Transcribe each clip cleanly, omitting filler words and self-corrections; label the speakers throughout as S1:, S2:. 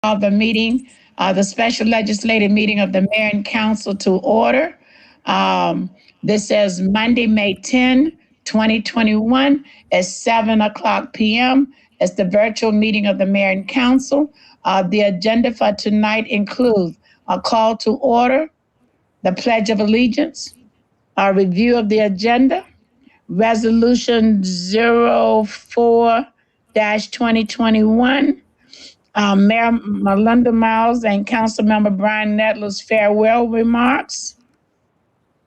S1: Of the meeting, the special legislative meeting of the mayor and council to order. This is Monday, May 10, 2021 at 7 o'clock p.m. It's the virtual meeting of the mayor and council. The agenda for tonight includes a call to order, the Pledge of Allegiance, a review of the agenda, Resolution 04-2021, Mayor Melinda Miles and Councilmember Brian Nettler's farewell remarks.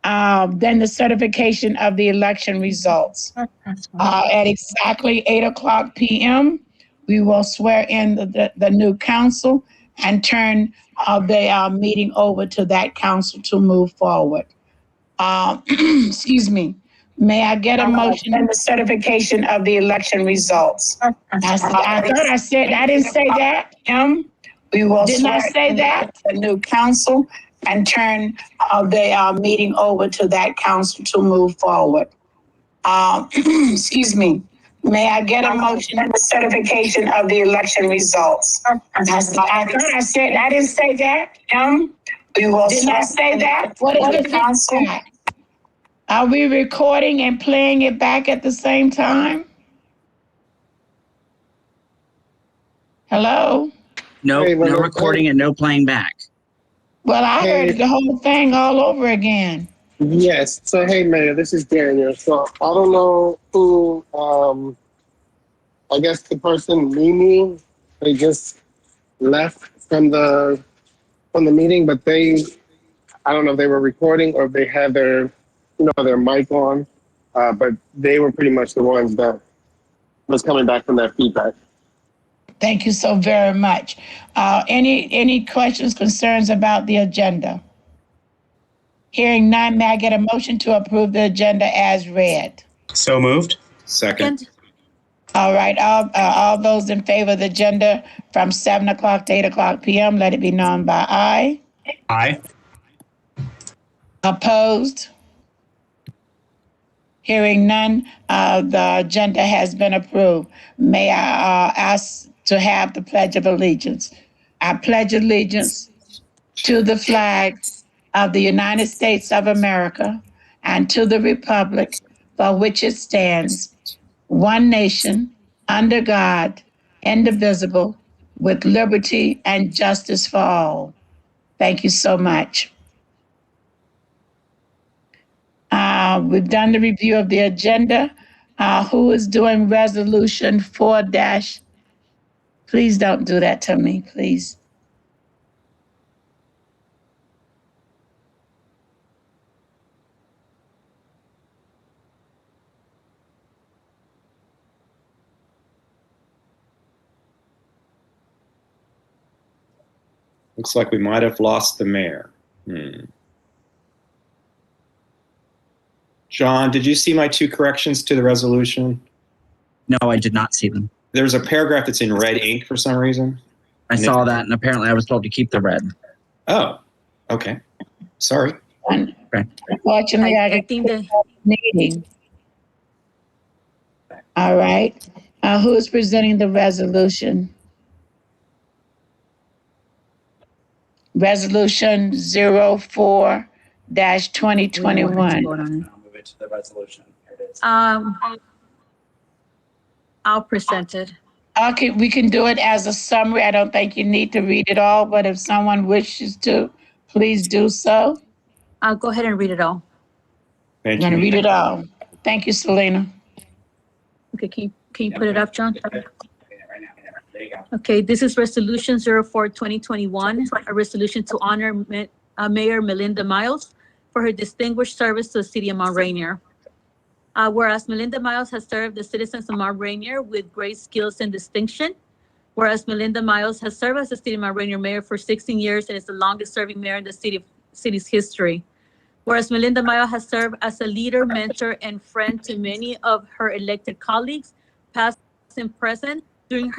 S1: Then the certification of the election results. At exactly 8 o'clock p.m., we will swear in the new council and turn the meeting over to that council to move forward. Excuse me. May I get a motion in the certification of the election results? I thought I said, I didn't say that. We will Didn't I say that? The new council and turn the meeting over to that council to move forward. Excuse me. May I get a motion in the certification of the election results? I thought I said, I didn't say that. We will Didn't I say that? What is the council? Are we recording and playing it back at the same time? Hello?
S2: No, no recording and no playing back.
S1: Well, I heard the whole thing all over again.
S3: Yes. So, hey, Mayor, this is Daniel. So, I don't know who, I guess the person, Mimi, they just left from the meeting, but I don't know if they were recording or if they had their mic on, but they were pretty much the ones that was coming back from that feedback.
S1: Thank you so very much. Any questions, concerns about the agenda? Hearing none, may I get a motion to approve the agenda as read?
S4: So moved. Second.
S1: All right, all those in favor of the agenda from 7 o'clock to 8 o'clock p.m., let it be known by aye.
S4: Aye.
S1: Opposed? Hearing none, the agenda has been approved. May I ask to have the Pledge of Allegiance? I pledge allegiance to the flag of the United States of America and to the republic for which it stands, one nation, under God, indivisible, with liberty and justice for all. Thank you so much. We've done the review of the agenda. Who is doing resolution 4 dash? Please don't do that to me, please.
S4: Looks like we might have lost the mayor. John, did you see my 2 corrections to the resolution?
S2: No, I did not see them.
S4: There's a paragraph that's in red ink for some reason.
S2: I saw that, and apparently I was told to keep the red.
S4: Oh, okay. Sorry.
S1: Unfortunately, I think the meeting. All right. Who is presenting the resolution? Resolution 04-2021.
S5: To the resolution. Here it is.
S6: I'll present it.
S1: Okay, we can do it as a summary. I don't think you need to read it all, but if someone wishes to, please do so.
S6: I'll go ahead and read it all.
S4: Thank
S1: I'm
S4: you.
S1: gonna read it all. Thank you, Selena.
S6: Okay, can you put it up, John?
S5: Right now. There you go.
S6: Okay, this is Resolution 04-2021, a resolution to honor Mayor Melinda Miles for her distinguished service to the city of Mount Rainier. Whereas Melinda Miles has served the citizens of Mount Rainier with great skills and distinction. Whereas Melinda Miles has served as the city of Mount Rainier mayor for 16 years and is the longest serving mayor in the city's history. Whereas Melinda Miles has served as a leader, mentor, and friend to many of her elected colleagues, past and present, doing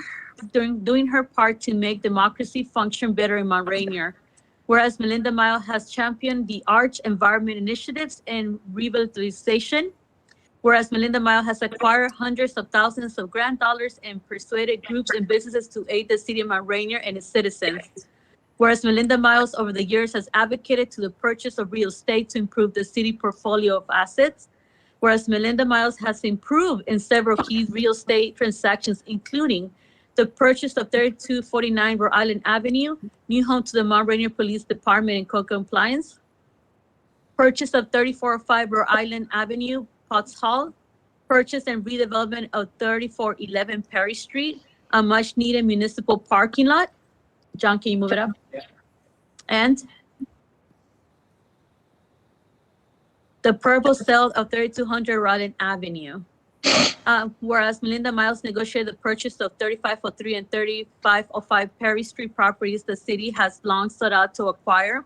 S6: her part to make democracy function better in Mount Rainier. Whereas Melinda Miles has championed the arts, environment initiatives, and revitalization Whereas Melinda Miles has acquired hundreds of thousands of grant dollars and persuaded groups and businesses to aid the city of Mount Rainier and its citizens. Whereas Melinda Miles over the years has advocated to the purchase of real estate to improve the city portfolio of assets. Whereas Melinda Miles has improved in several key real estate transactions, including the purchase of 3249 Rhode Island Avenue, new home to the Mount Rainier Police Department and code compliance, purchase of 3405 Rhode Island Avenue, Potts Hall, purchase and redevelopment of 3411 Perry Street, a much needed municipal parking lot. John, can you move it up?
S5: Yeah.
S6: And the purple sale of 3200 Rhode Island Avenue. Whereas Melinda Miles negotiated the purchase of 3503 and 3505 Perry Street properties the city has long sought out to acquire.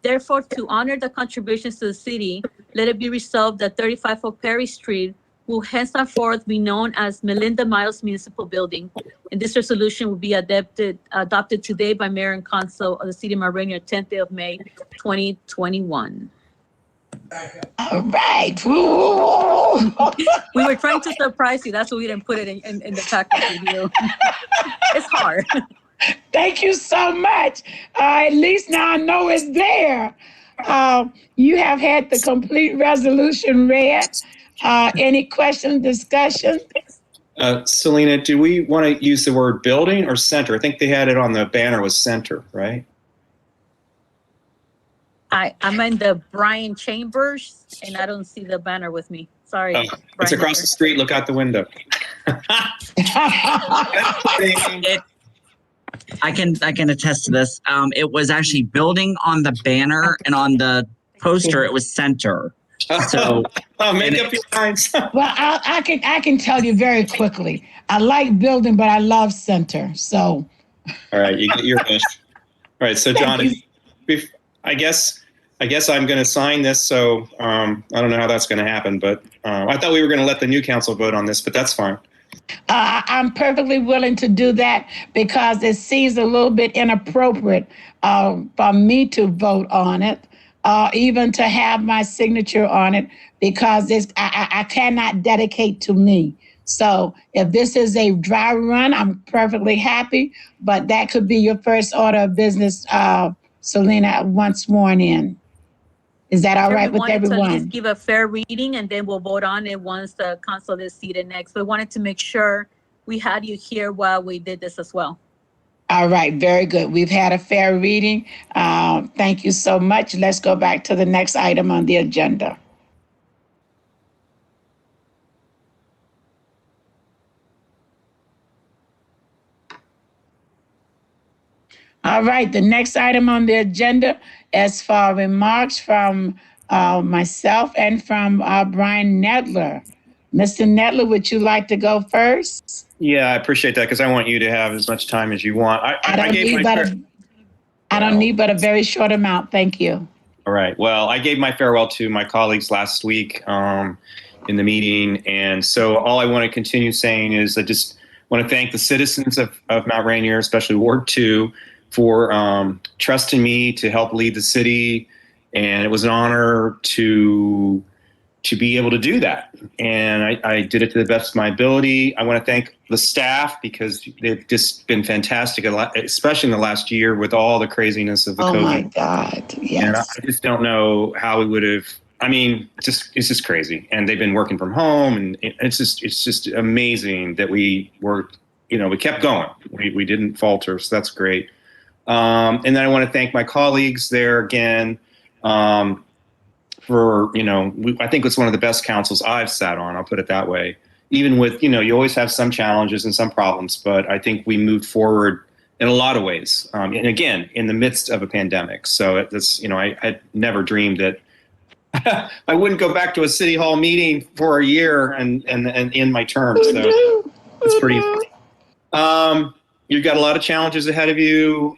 S6: Therefore, to honor the contributions to the city, let it be resolved that 3504 Perry Street will henceforth be known as Melinda Miles Municipal Building. And this resolution will be adopted today by Mayor and Council of the City of Mount Rainier, 10th day of May, 2021.
S1: All right. Woo.
S6: We were trying to surprise you. That's why we didn't put it in the package review. It's hard.
S1: Thank you so much. At least now I know it's there. You have had the complete resolution read. Any questions, discussion?
S4: Selena, do we want to use the word building or center? I think they had it on the banner was center, right?
S6: I'm in the Brian Chambers, and I don't see the banner with me. Sorry.
S4: Oh, it's across the street. Look out the window.
S2: I can attest to this. It was actually building on the banner, and on the poster it was center. So
S4: make up your minds.
S1: Well, I can tell you very quickly. I like building, but I love center. So.
S4: All right, you get your wish. All right, so John, I guess I'm going to sign this. So I don't know how that's going to happen, but I thought we were going to let the new council vote on this, but that's fine.
S1: I'm perfectly willing to do that because it seems a little bit inappropriate for me to vote on it, even to have my signature on it, because I cannot dedicate to me. So if this is a dry run, I'm perfectly happy, but that could be your first order of business, Selena, once sworn in. Is that all right with everyone?
S6: To at least give a fair reading, and then we'll vote on it once the council is seated next. We wanted to make sure we had you here while we did this as well.
S1: All right, very good. We've had a fair reading. Thank you so much. Let's go back to the next item on the agenda. All right, the next item on the agenda is for remarks from myself and from Brian Nedler. Mr. Nedler, would you like to go first?
S4: Yeah, I appreciate that because I want you to have as much time as you want.
S1: I don't need but a very short amount. Thank you.
S4: All right. Well, I gave my farewell to my colleagues last week in the meeting. And so all I want to continue saying is I just want to thank the citizens of Mount Rainier, especially Ward 2, for trusting me to help lead the city. And it was an honor to be able to do that. And I did it to the best of my ability. I want to thank the staff because they've just been fantastic, especially in the last year with all the craziness of the COVID.
S1: Oh my God, yes.
S4: And I just don't know how we would have, it's just crazy. And they've been working from home, and it's just amazing that we were, we kept going. We didn't falter, so that's great. And then I want to thank my colleagues there again, for, I think it's one of the best councils I've sat on, I'll put it that way. Even with, you always have some challenges and some problems, but I think we moved forward in a lot of ways. And again, in the midst of a pandemic. So it's, I had never dreamed that I wouldn't go back to a city hall meeting for a year and in my term. So it's pretty, you've got a lot of challenges ahead of you.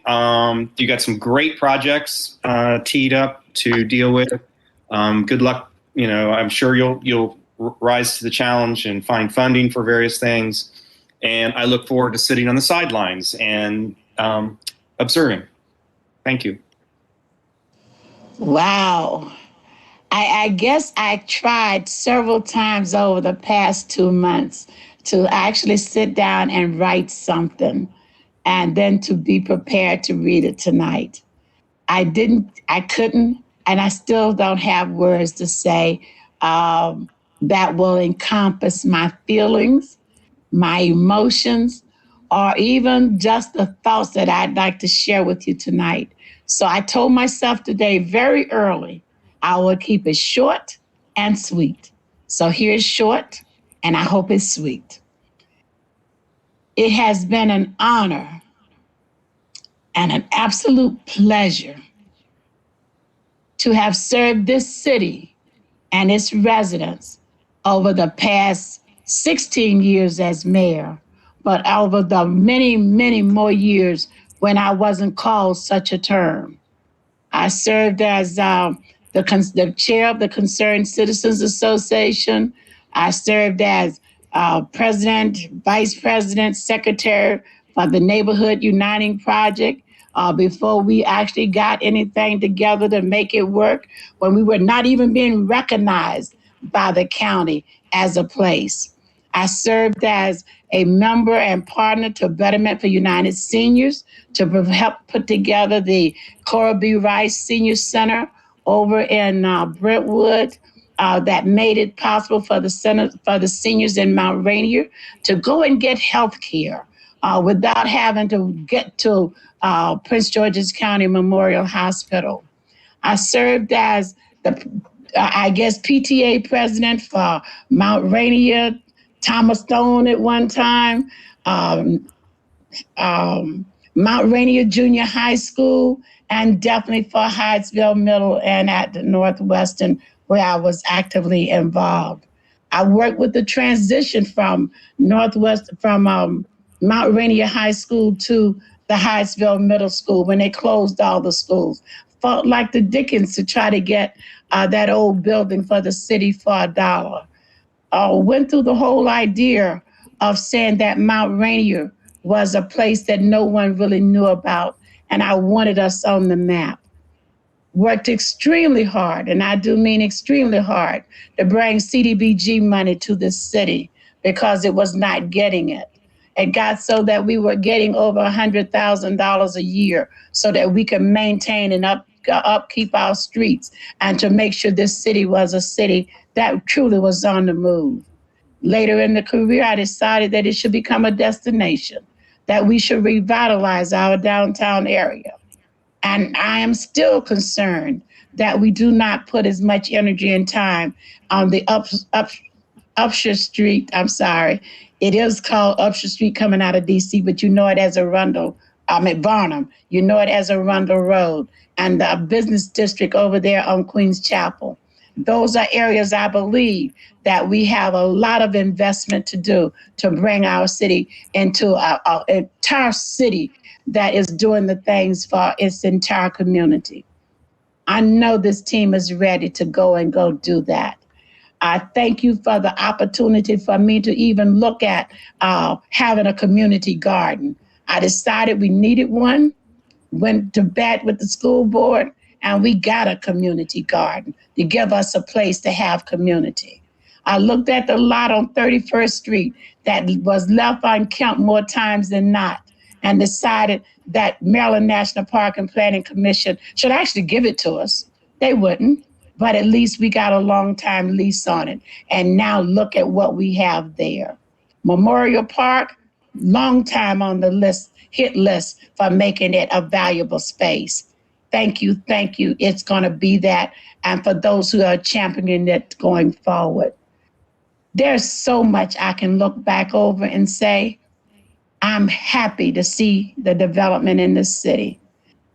S4: You got some great projects teed up to deal with. Good luck. I'm sure you'll rise to the challenge and find funding for various things. And I look forward to sitting on the sidelines and observing. Thank you.
S1: Wow. I guess I tried several times over the past 2 months to actually sit down and write something and then to be prepared to read it tonight. I couldn't, and I still don't have words to say that will encompass my feelings, my emotions, or even just the thoughts that I'd like to share with you tonight. So I told myself today very early, I will keep it short and sweet. So here's short, and I hope it's sweet. It has been an honor and an absolute pleasure to have served this city and its residents over the past 16 years as mayor, but over the many, many more years when I wasn't called such a term. I served as the chair of the Concerned Citizens Association. I served as president, vice president, secretary for the Neighborhood Uniting Project before we actually got anything together to make it work, when we were not even being recognized by the county as a place. I served as a member and partner to Betterment for United Seniors to help put together the Cora B. Rice Senior Center over in Brentwood that made it possible for the seniors in Mount Rainier to go and get health care without having to get to Prince George's County Memorial Hospital. I served as PTA president for Mount Rainier, Thomas Stone at one time, Mount Rainier Junior High School, and definitely for Hyattsville Middle and at the Northwestern, where I was actively involved. I worked with the transition from Mount Rainier High School to the Hyattsville Middle School when they closed all the schools. Fought like the Dickens to try to get that old building for the city for $1. Went through the whole idea of saying that Mount Rainier was a place that no one really knew about, and I wanted us on the map. Worked extremely hard, and I do mean extremely hard, to bring CDBG money to this city because it was not getting it. It got so that we were getting over $100,000 a year so that we could maintain and upkeep our streets and to make sure this city was a city that truly was on the move. Later in the career, I decided that it should become a destination, that we should revitalize our downtown area. And I am still concerned that we do not put as much energy and time on the Upshur Street. I'm sorry. It is called Upshur Street coming out of DC, but you know it as Barnum. You know it as Arundel Road and the business district over there on Queens Chapel. Those are areas I believe that we have a lot of investment to do to bring our city into an entire city that is doing the things for its entire community. I know this team is ready to go do that. I thank you for the opportunity for me to even look at having a community garden. I decided we needed one, went to bat with the school board, and we got a community garden to give us a place to have community. I looked at the lot on 31st Street that was left unkempt more times than not and decided that Maryland National Park and Planning Commission should actually give it to us. They wouldn't, but at least we got a long time lease on it. And now look at what we have there. Memorial Park, long time on the hit list for making it a valuable space. Thank you. It's gonna be that. And for those who are championing it going forward. There's so much I can look back over and say, I'm happy to see the development in this city.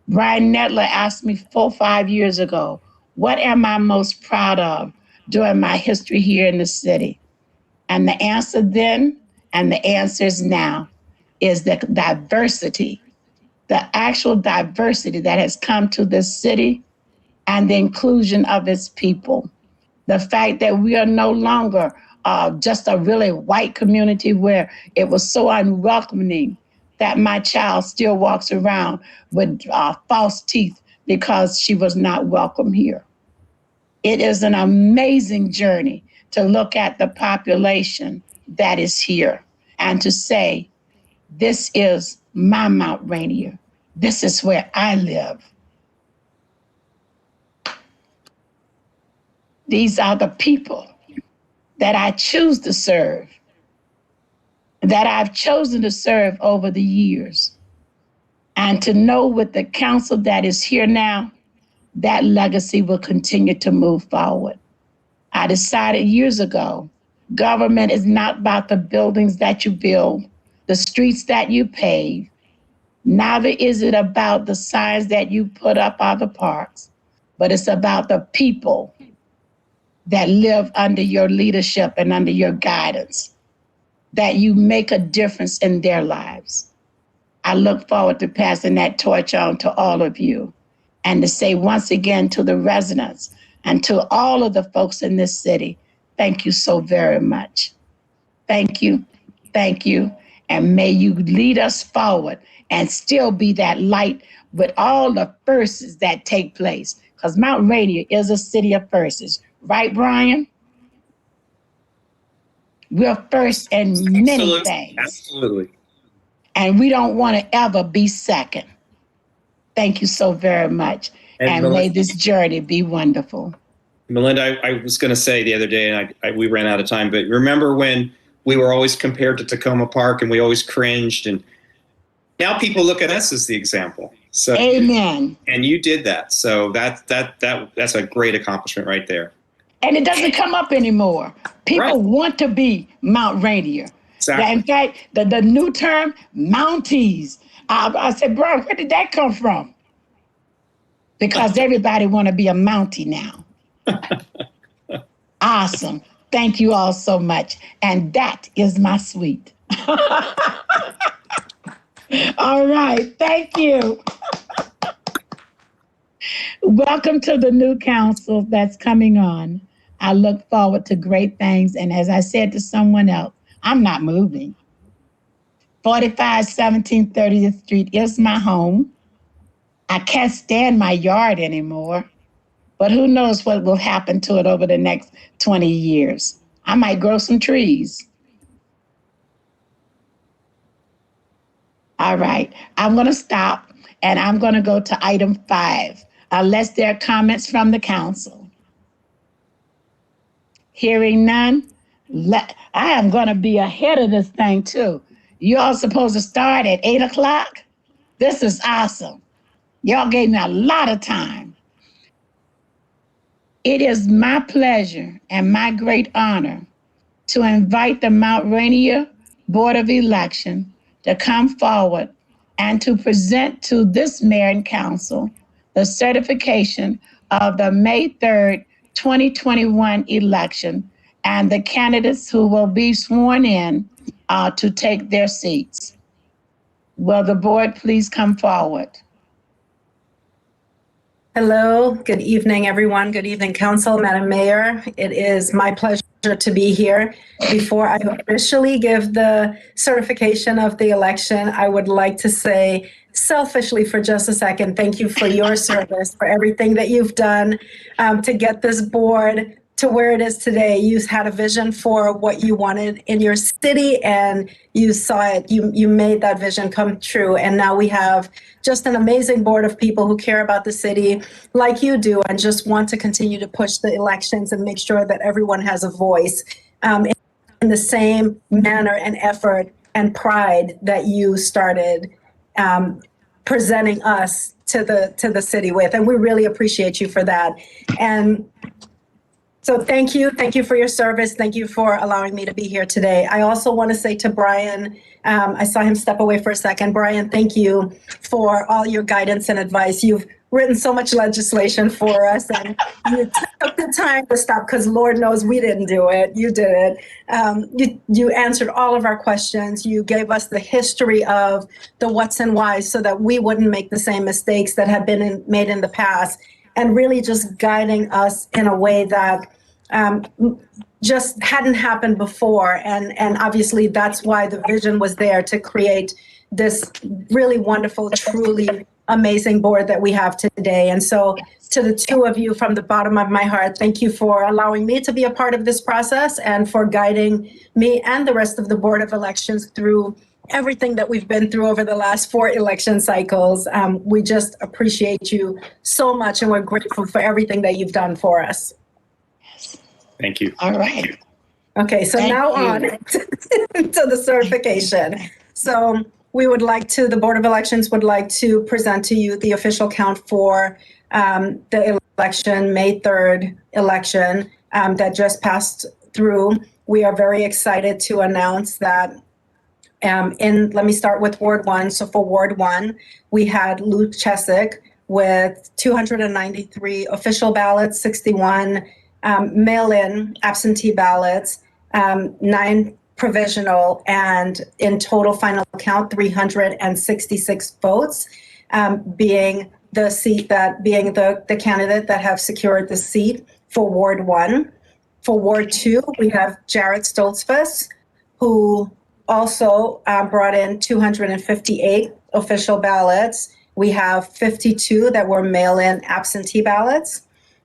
S1: Brian Netler asked me 4 or 5 years ago, what am I most proud of during my history here in the city? And the answer then, and the answers now, is the diversity, the actual diversity that has come to this city and the inclusion of its people. The fact that we are no longer just a really white community where it was so unwelcoming that my child still walks around with false teeth because she was not welcome here. It is an amazing journey to look at the population that is here and to say, this is my Mount Rainier. This is where I live. These are the people that I choose to serve, that I've chosen to serve over the years. And to know with the council that is here now, that legacy will continue to move forward. I decided years ago, government is not about the buildings that you build, the streets that you pave. Neither is it about the signs that you put up on the parks, but it's about the people that live under your leadership and under your guidance, that you make a difference in their lives. I look forward to passing that torch on to all of you and to say once again to the residents and to all of the folks in this city, thank you so very much. Thank you, and may you lead us forward and still be that light with all the firsts that take place, because Mount Rainier is a city of firsts. Right, Brian? We're first in many things.
S4: Absolutely.
S1: And we don't want to ever be second. Thank you so very much. And may this journey be wonderful.
S4: Melinda, I was going to say the other day, and we ran out of time, but remember when we were always compared to Tacoma Park and we always cringed, and now people look at us as the example. So,
S1: amen.
S4: And you did that. So that's a great accomplishment right there.
S1: And it doesn't come up anymore. People want to be Mount Rainier.
S4: Exactly.
S1: In fact, the new term, Mounties. I said, bro, where did that come from? Because everybody want to be a Mountie now. Awesome. Thank you all so much. And that is my suite. All right. Thank you. Welcome to the new council that's coming on. I look forward to great things. And as I said to someone else, I'm not moving. 4517 30th Street is my home. I can't stand my yard anymore, but who knows what will happen to it over the next 20 years. I might grow some trees. All right, I'm gonna stop and I'm gonna go to item 5, unless there are comments from the council. Hearing none, I am gonna be ahead of this thing too. You all supposed to start at 8 o'clock? This is awesome. Y'all gave me a lot of time. It is my pleasure and my great honor to invite the Mount Rainier Board of Election to come forward and to present to this mayor and council the certification of the May 3rd, 2021 election and the candidates who will be sworn in to take their seats. Will the board please come forward?
S7: Hello, good evening, everyone. Good evening, Council, Madam Mayor. It is my pleasure to be here. Before I officially give the certification of the election, I would like to say selfishly for just a second, thank you for your service, for everything that you've done to get this board to where it is today. You had a vision for what you wanted in your city and you saw it, you made that vision come true. And now we have just an amazing board of people who care about the city like you do and just want to continue to push the elections and make sure that everyone has a voice in the same manner and effort and pride that you started presenting us to the city with. And we really appreciate you for that. And so thank you for your service. Thank you for allowing me to be here today. I also want to say to Brian, I saw him step away for a second. Brian, thank you for all your guidance and advice. You've written so much legislation for us and you took the time to stop because Lord knows we didn't do it. You did it. You answered all of our questions. You gave us the history of the what's and whys so that we wouldn't make the same mistakes that had been made in the past, and really just guiding us in a way that just hadn't happened before. And obviously that's why the vision was there to create this really wonderful, truly amazing board that we have today. And so to the two of you from the bottom of my heart, thank you for allowing me to be a part of this process and for guiding me and the rest of the Board of Elections through everything that we've been through over the last 4 election cycles. We just appreciate you so much, and we're grateful for everything that you've done for us.
S4: Thank you.
S1: All right.
S7: Okay, so
S1: Thank
S7: now
S1: you.
S7: on to the certification. So the Board of Elections would like to present to you the official count for the election, May 3rd election that just passed through. We are very excited to announce that let me start with Ward 1. So for Ward 1, we had Luke Chesick with 293 official ballots, 61 mail-in absentee ballots, 9 provisional, and in total final count, 366 votes, being the candidate that have secured the seat for Ward 1. For Ward 2, we have Jared Stoltzfus, who also brought in 258 official ballots. We have 52 that were mail-in absentee ballots.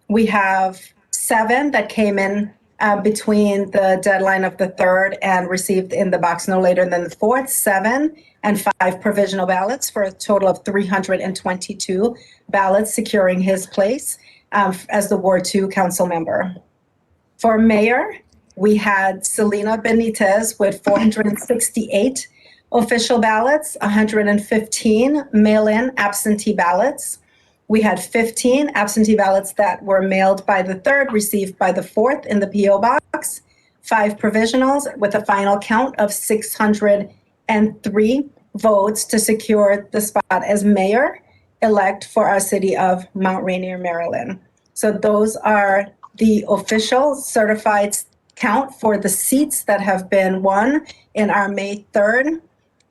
S7: We have 7 that came in between the deadline of the 3rd and received in the box no later than the 4th, 7, and 5 provisional ballots for a total of 322 ballots securing his place as the Ward 2 council member. For mayor, we had Selena Benitez with 468 official ballots, 115 mail-in absentee ballots. We had 15 absentee ballots that were mailed by the 3rd, received by the 4th in the P.O. box, 5 provisionals with a final count of 603 votes to secure the spot as mayor-elect for our city of Mount Rainier, Maryland. So those are the official certified count for the seats that have been won in our May 3rd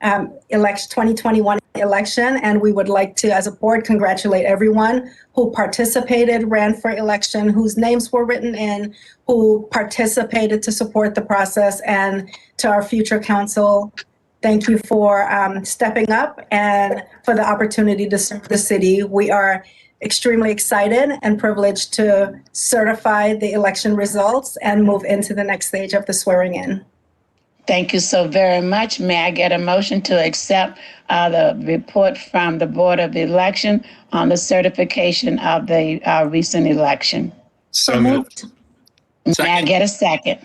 S7: 2021 election. And we would like to, as a board, congratulate everyone who participated, ran for election, whose names were written in, who participated to support the process. And to our future council, thank you for stepping up and for the opportunity to serve the city. We are extremely excited and privileged to certify the election results and move into the next stage of the swearing in.
S1: Thank you so very much. May I get a motion to accept the report from the Board of Election on the certification of the recent election?
S4: So moved.
S1: May I get a second?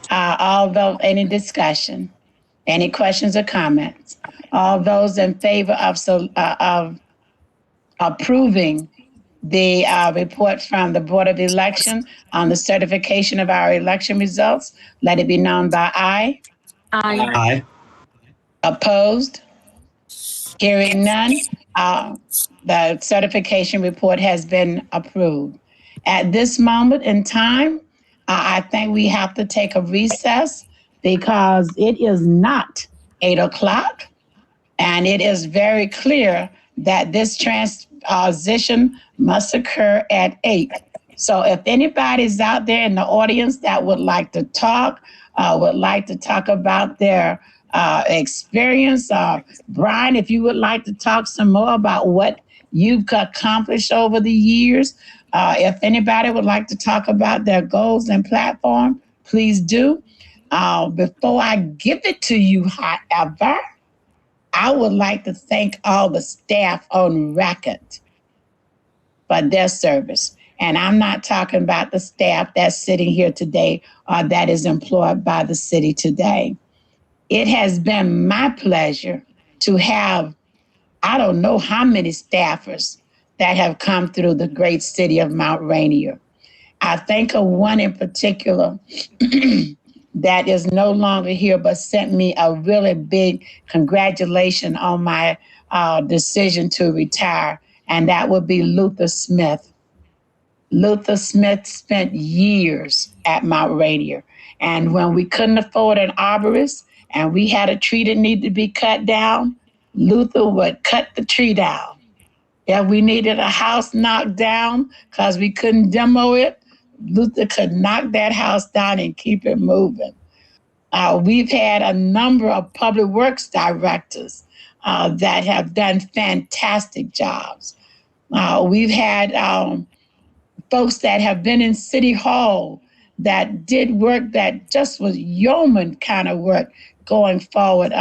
S1: Although any discussion, any questions or comments? All those in favor of approving the report from the Board of Election on the certification of our election results, let it be known by aye.
S6: Aye.
S4: Aye.
S1: Opposed? Hearing none, the certification report has been approved. At this moment in time, I think we have to take a recess because it is not 8 o'clock, and it is very clear that this transition must occur at 8. So if anybody's out there in the audience that would like to talk about their experience, Brian, if you would like to talk some more about what you've accomplished over the years, if anybody would like to talk about their goals and platform, please do. Before I give it to you, however, I would like to thank all the staff on record for their service. And I'm not talking about the staff that's sitting here today or that is employed by the city today. It has been my pleasure to have, I don't know how many staffers that have come through the great city of Mount Rainier. I think of one in particular that is no longer here, but sent me a really big congratulation on my decision to retire, and that would be Luther Smith. Luther Smith spent years at Mount Rainier, and when we couldn't afford an arborist and we had a tree that needed to be cut down, Luther would cut the tree down. If we needed a house knocked down because we couldn't demo it, Luther could knock that house down and keep it moving. We've had a number of public works directors that have done fantastic jobs. We've had folks that have been in City Hall that did work that just was yeoman kind of work going forward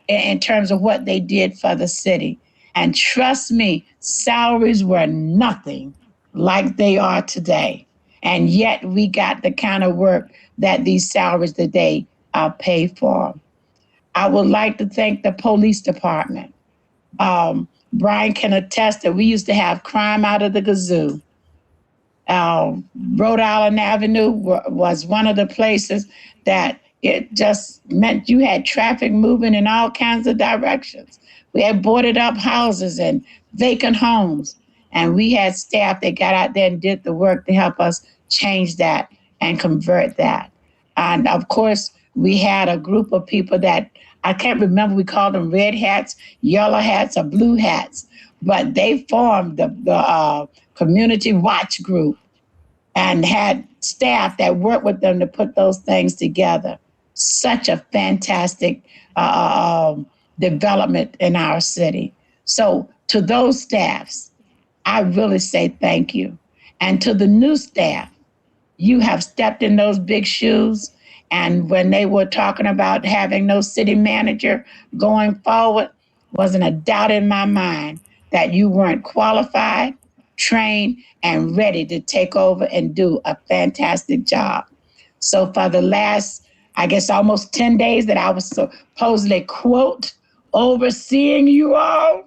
S1: in terms of what they did for the city. And trust me, salaries were nothing like they are today. And yet we got the kind of work that these salaries today pay for. I would like to thank the police department. Brian can attest that we used to have crime out of the gazoo. Rhode Island Avenue was one of the places that it just meant you had traffic moving in all kinds of directions. We had boarded up houses and vacant homes, and we had staff that got out there and did the work to help us change that and convert that. And of course, we had a group of people that I can't remember, we called them red hats, yellow hats, or blue hats, but they formed the community watch group and had staff that worked with them to put those things together. Such a fantastic development in our city. So to those staffs, I really say thank you. And to the new staff, you have stepped in those big shoes. And when they were talking about having no city manager going forward, wasn't a doubt in my mind that you weren't qualified, trained, and ready to take over and do a fantastic job. So for the last, I guess, almost 10 days that I was supposedly, quote, overseeing you all,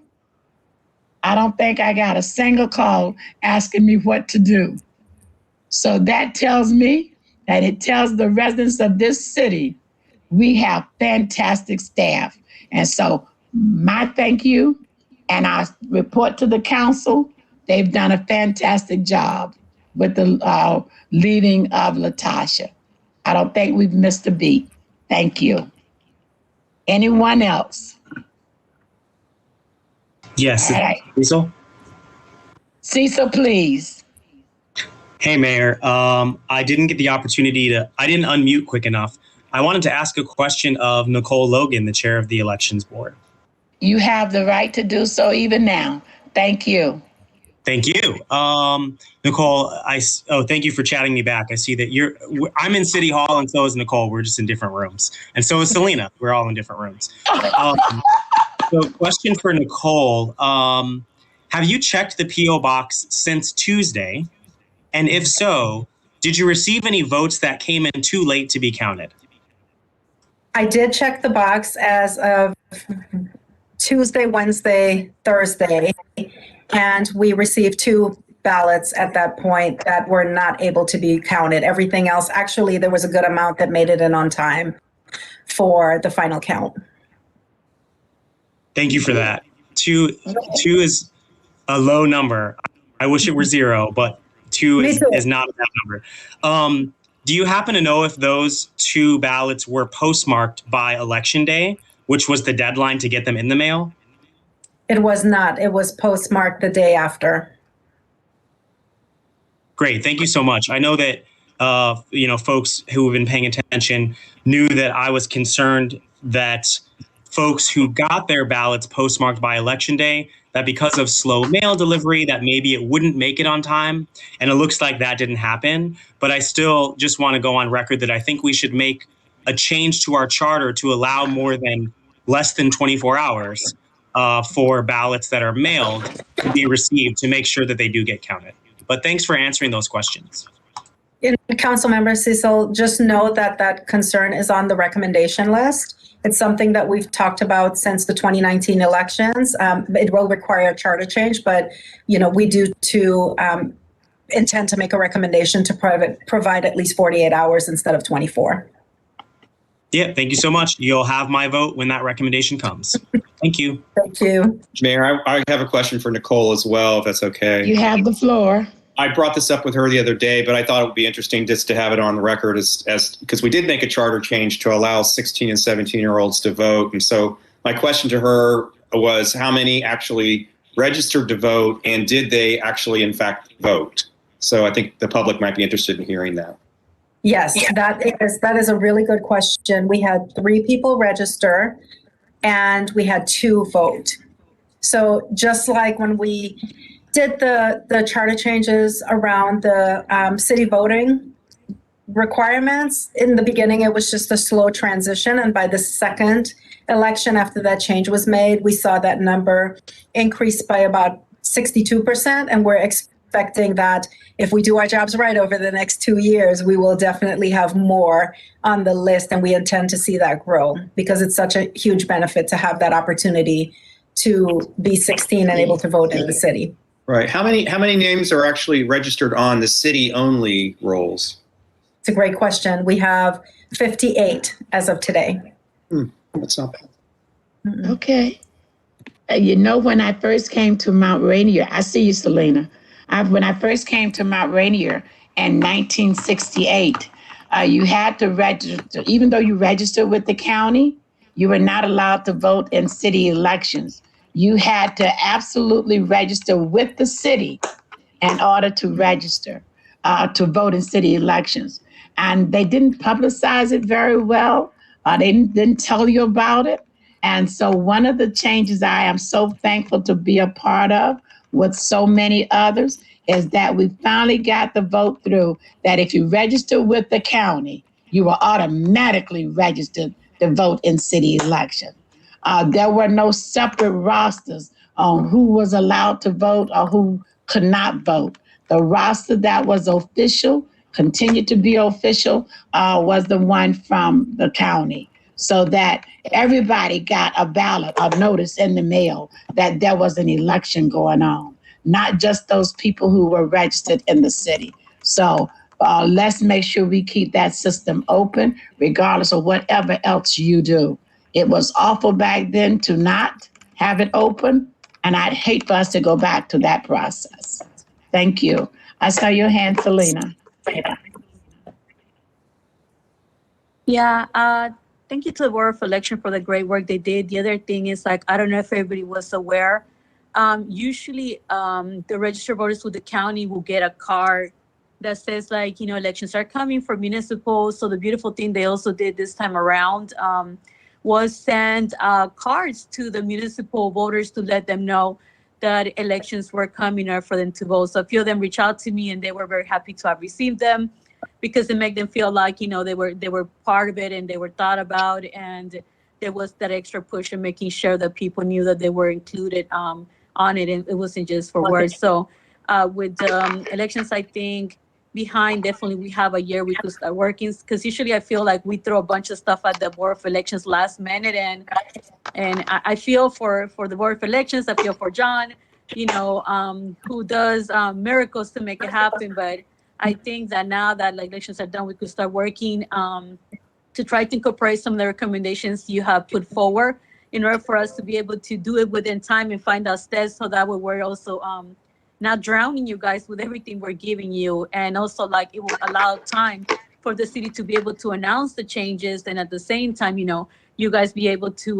S1: I don't think I got a single call asking me what to do. So that tells me, and it tells the residents of this city, we have fantastic staff. And so my thank you, and I report to the council, they've done a fantastic job with the leading of Latasha. I don't think we've missed a beat. Thank you. Anyone else?
S8: Yes.
S1: All right.
S8: Cecil?
S1: Cecil, please.
S8: Hey, Mayor. I didn't get the opportunity I didn't unmute quick enough. I wanted to ask a question of Nicole Logan, the chair of the Elections Board.
S1: You have the right to do so even now. Thank you.
S8: Thank you. Nicole, thank you for chatting me back. I see that I'm in City Hall and so is Nicole. We're just in different rooms. And so is Selena. We're all in different rooms. So question for Nicole, have you checked the P.O. box since Tuesday? And if so, did you receive any votes that came in too late to be counted?
S7: I did check the box as of Tuesday, Wednesday, Thursday, and we received 2 ballots at that point that were not able to be counted. Everything else, actually, there was a good amount that made it in on time for the final count.
S8: Thank you for that. Two is a low number. I wish it were 0, but 2 is not a bad number. Do you happen to know if those 2 ballots were postmarked by Election Day, which was the deadline to get them in the mail?
S7: It was not. It was postmarked the day after.
S8: Great. Thank you so much. I know that folks who have been paying attention knew that I was concerned that folks who got their ballots postmarked by Election Day, that because of slow mail delivery, that maybe it wouldn't make it on time. And it looks like that didn't happen. But I still just want to go on record that I think we should make a change to our charter to allow less than 24 hours for ballots that are mailed to be received to make sure that they do get counted. But thanks for answering those questions.
S7: Councilmember Cecil, just know that concern is on the recommendation list. It's something that we've talked about since the 2019 elections. It will require a charter change, but we do intend to make a recommendation to provide at least 48 hours instead of 24.
S8: Yeah, thank you so much. You'll have my vote when that recommendation comes. Thank you.
S7: Thank you.
S4: Mayor, I have a question for Nicole as well, if that's okay.
S1: You have the floor.
S4: I brought this up with her the other day, but I thought it would be interesting just to have it on record as because we did make a charter change to allow 16 and 17-year-olds to vote. And so my question to her was how many actually registered to vote, and did they actually, in fact, vote? So I think the public might be interested in hearing that.
S7: Yes, that is a really good question. We had 3 people register. and we had 2 vote. So just like when we did the charter changes around the city voting requirements, in the beginning it was just a slow transition, and by the second election after that change was made, we saw that number increase by about 62%, and we're expecting that if we do our jobs right over the next 2 years, we will definitely have more on the list, and we intend to see that grow because it's such a huge benefit to have that opportunity to be 16 and able to vote in the city.
S4: Right. How many names are actually registered on the city-only rolls?
S7: It's a great question. We have 58 as of today.
S4: That's not bad.
S1: Okay. You know, when I first came to Mount Rainier, I see you, Selena. When I first came to Mount Rainier in 1968, you had to register. Even though you registered with the county, you were not allowed to vote in city elections. You had to absolutely register with the city in order to register to vote in city elections. And they didn't publicize it very well. They didn't tell you about it. And so one of the changes I am so thankful to be a part of with so many others is that we finally got the vote through that if you register with the county, you were automatically registered to vote in city election. There were no separate rosters on who was allowed to vote or who could not vote. The roster that was official, continued to be official, was the one from the county, so that everybody got a ballot, a notice in the mail that there was an election going on, not just those people who were registered in the city. So let's make sure we keep that system open, regardless of whatever else you do. It was awful back then to not have it open, and I'd hate for us to go back to that process. Thank you. I saw your hand, Selena.
S6: Yeah, thank you to the Board of Election for the great work they did. The other thing is, like, I don't know if everybody was aware. Usually, the registered voters with the county will get a card that says, like, you know, elections are coming for municipal. So the beautiful thing they also did this time around was send cards to the municipal voters to let them know that elections were coming or for them to vote. So a few of them reached out to me, and they were very happy to have received them, because it made them feel like, you know, they were part of it and they were thought about, and there was that extra push in making sure that people knew that they were included on it, and it wasn't just for words. So with elections, I think behind, definitely we have a year we could start working, because usually I feel like we throw a bunch of stuff at the Board of Elections last minute, and I feel for the Board of Elections, I feel for John, you know, who does miracles to make it happen. But I think that now that elections are done, we could start working to try to incorporate some of the recommendations you have put forward in order for us to be able to do it within time and find our steps, so that way we're also not drowning you guys with everything we're giving you. And also, like, it will allow time for the city to be able to announce the changes, and at the same time, you know, you guys be able to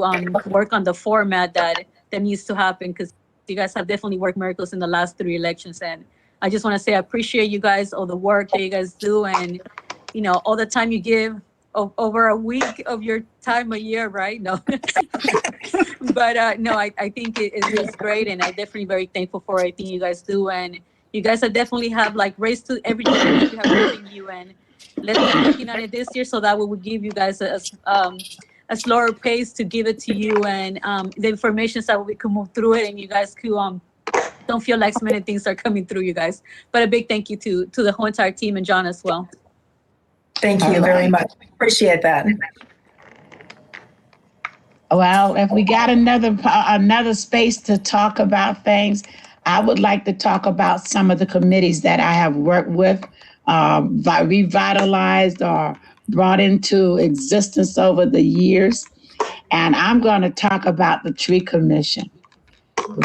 S6: work on the format that needs to happen, because you guys have definitely worked miracles in the last 3 elections. And I just want to say I appreciate you guys, all the work that you guys do, and, you know, all the time you give over a week of your time a year, right? No. But no, I think it's great, and I'm definitely very thankful for everything you guys do. And you guys have definitely have, like, raised to everything that you have within you, and let's keep working on it this year, so that we will give you guys a slower pace to give it to you, and the information, so we can move through it, and you guys could don't feel like so many things are coming through you guys. But a big thank you to the whole entire team, and John as well.
S7: Thank you very much. Appreciate that.
S1: Well, if we got another space to talk about things, I would like to talk about some of the committees that I have worked with, revitalized or brought into existence over the years. And I'm going to talk about the Tree Commission.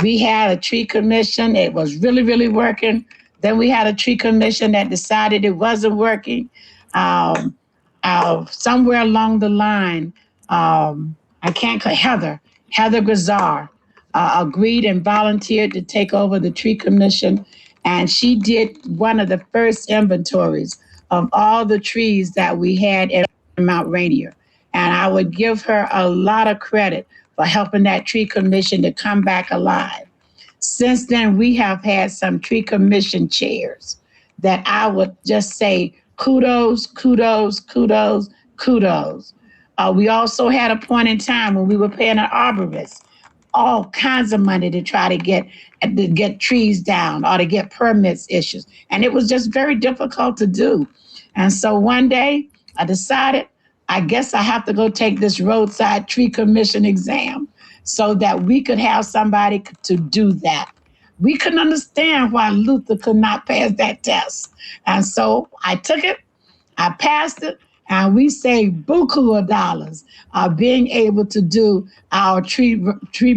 S1: We had a tree commission. It was really, really working. Then we had a tree commission that decided it wasn't working. Somewhere along the line, Heather Gazar agreed and volunteered to take over the tree commission. And she did one of the first inventories of all the trees that we had in Mount Rainier. And I would give her a lot of credit for helping that tree commission to come back alive. Since then, we have had some tree commission chairs that I would just say kudos, kudos, kudos, kudos. We also had a point in time when we were paying an arborist all kinds of money to try to get trees down or to get permits issues. And it was just very difficult to do. And so one day I decided, I guess I have to go take this roadside tree commission exam so that we could have somebody to do that. We couldn't understand why Luther could not pass that test. And so I took it, I passed it, and we saved buku of dollars being able to do our tree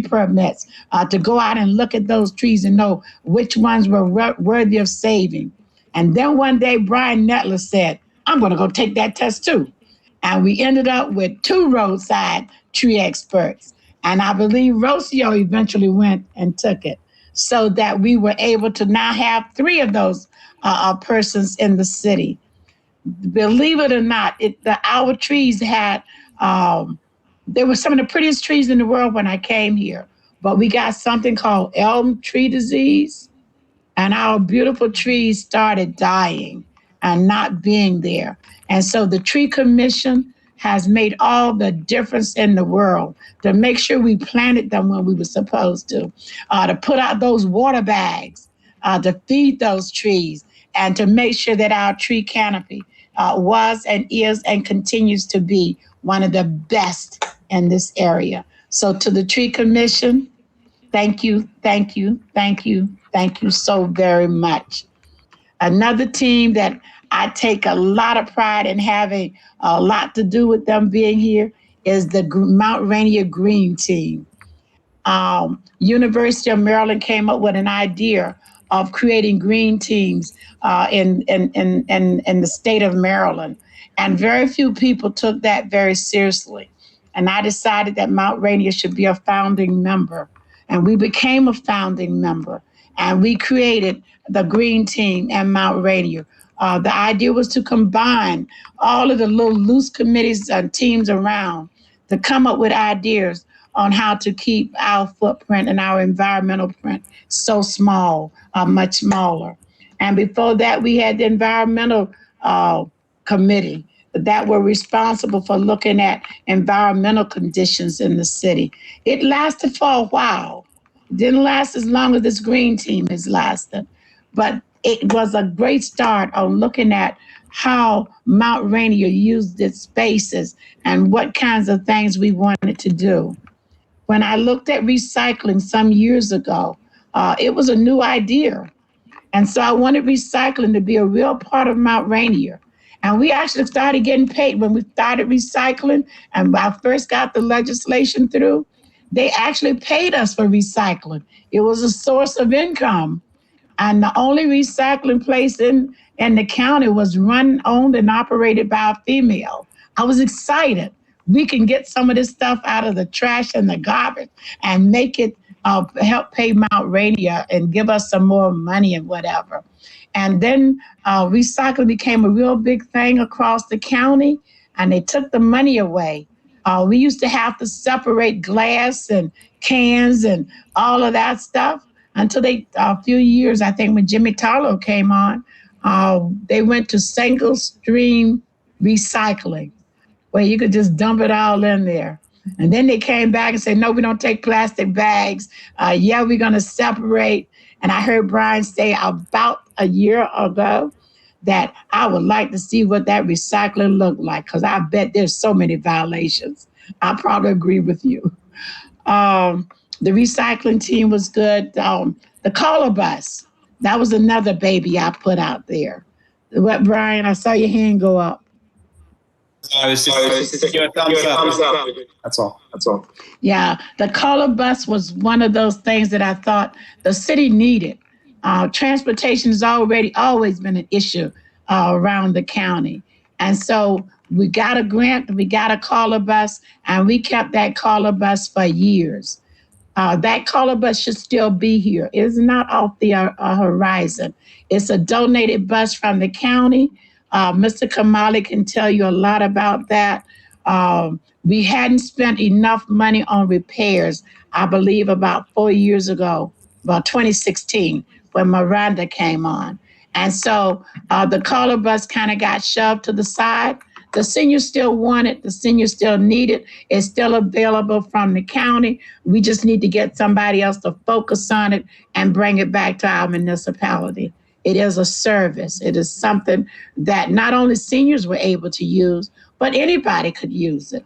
S1: permits, to go out and look at those trees and know which ones were worthy of saving. And then one day, Brian Netler said, I'm going to go take that test too. And we ended up with 2 roadside tree experts. And I believe Rocio eventually went and took it, so that we were able to now have 3 of those persons in the city. Believe it or not, our trees had, they were some of the prettiest trees in the world when I came here, but we got something called elm tree disease, and our beautiful trees started dying and not being there. And so the tree commission has made all the difference in the world to make sure we planted them when we were supposed to put out those water bags, to feed those trees, and to make sure that our tree canopy was and is and continues to be one of the best in this area. So to the Tree Commission, thank you, thank you, thank you, thank you so very much. Another team that I take a lot of pride in having a lot to do with them being here is the Mount Rainier Green Team. University of Maryland came up with an idea of creating green teams in the state of Maryland. And very few people took that very seriously. And I decided that Mount Rainier should be a founding member. And we became a founding member. And we created the Green Team in Mount Rainier. The idea was to combine all of the little loose committees and teams around to come up with ideas on how to keep our footprint and our environmental print so small, much smaller. And before that, we had the environmental committee that were responsible for looking at environmental conditions in the city. It lasted for a while. It didn't last as long as this Green Team has lasted, but it was a great start on looking at how Mount Rainier used its spaces and what kinds of things we wanted to do. When I looked at recycling some years ago, it was a new idea. And so I wanted recycling to be a real part of Mount Rainier. And we actually started getting paid when we started recycling. And when I first got the legislation through, they actually paid us for recycling. It was a source of income. And the only recycling place in the county was run, owned, and operated by a female. I was excited. We can get some of this stuff out of the trash and the garbage and make it help pay Mount Rainier and give us some more money and whatever. And then recycling became a real big thing across the county, and they took the money away. We used to have to separate glass and cans and all of that stuff until a few years, I think when Jimmy Tarlow came on, they went to single stream recycling, where you could just dump it all in there. And then they came back and said, no, we don't take plastic bags. We're going to separate. And I heard Brian say about a year ago that I would like to see what that recycling looked like, because I bet there's so many violations. I probably agree with you. The recycling team was good. The caller bus, that was another baby I put out there. What, Brian? I saw your hand go up.
S4: I was just give a thumbs up. That's all.
S1: Yeah, the caller bus was one of those things that I thought the city needed. Transportation has always been an issue around the county. And so we got a grant, we got a caller bus, and we kept that caller bus for years. That caller bus should still be here. It is not off the horizon. It's a donated bus from the county. Mr. Kamali can tell you a lot about that. We hadn't spent enough money on repairs, I believe about 4 years ago, about 2016, when Miranda came on. And so the color bus kind of got shoved to the side. The seniors still want it. The seniors still need it. It's still available from the county. We just need to get somebody else to focus on it and bring it back to our municipality. It is a service. It is something that not only seniors were able to use, but anybody could use it.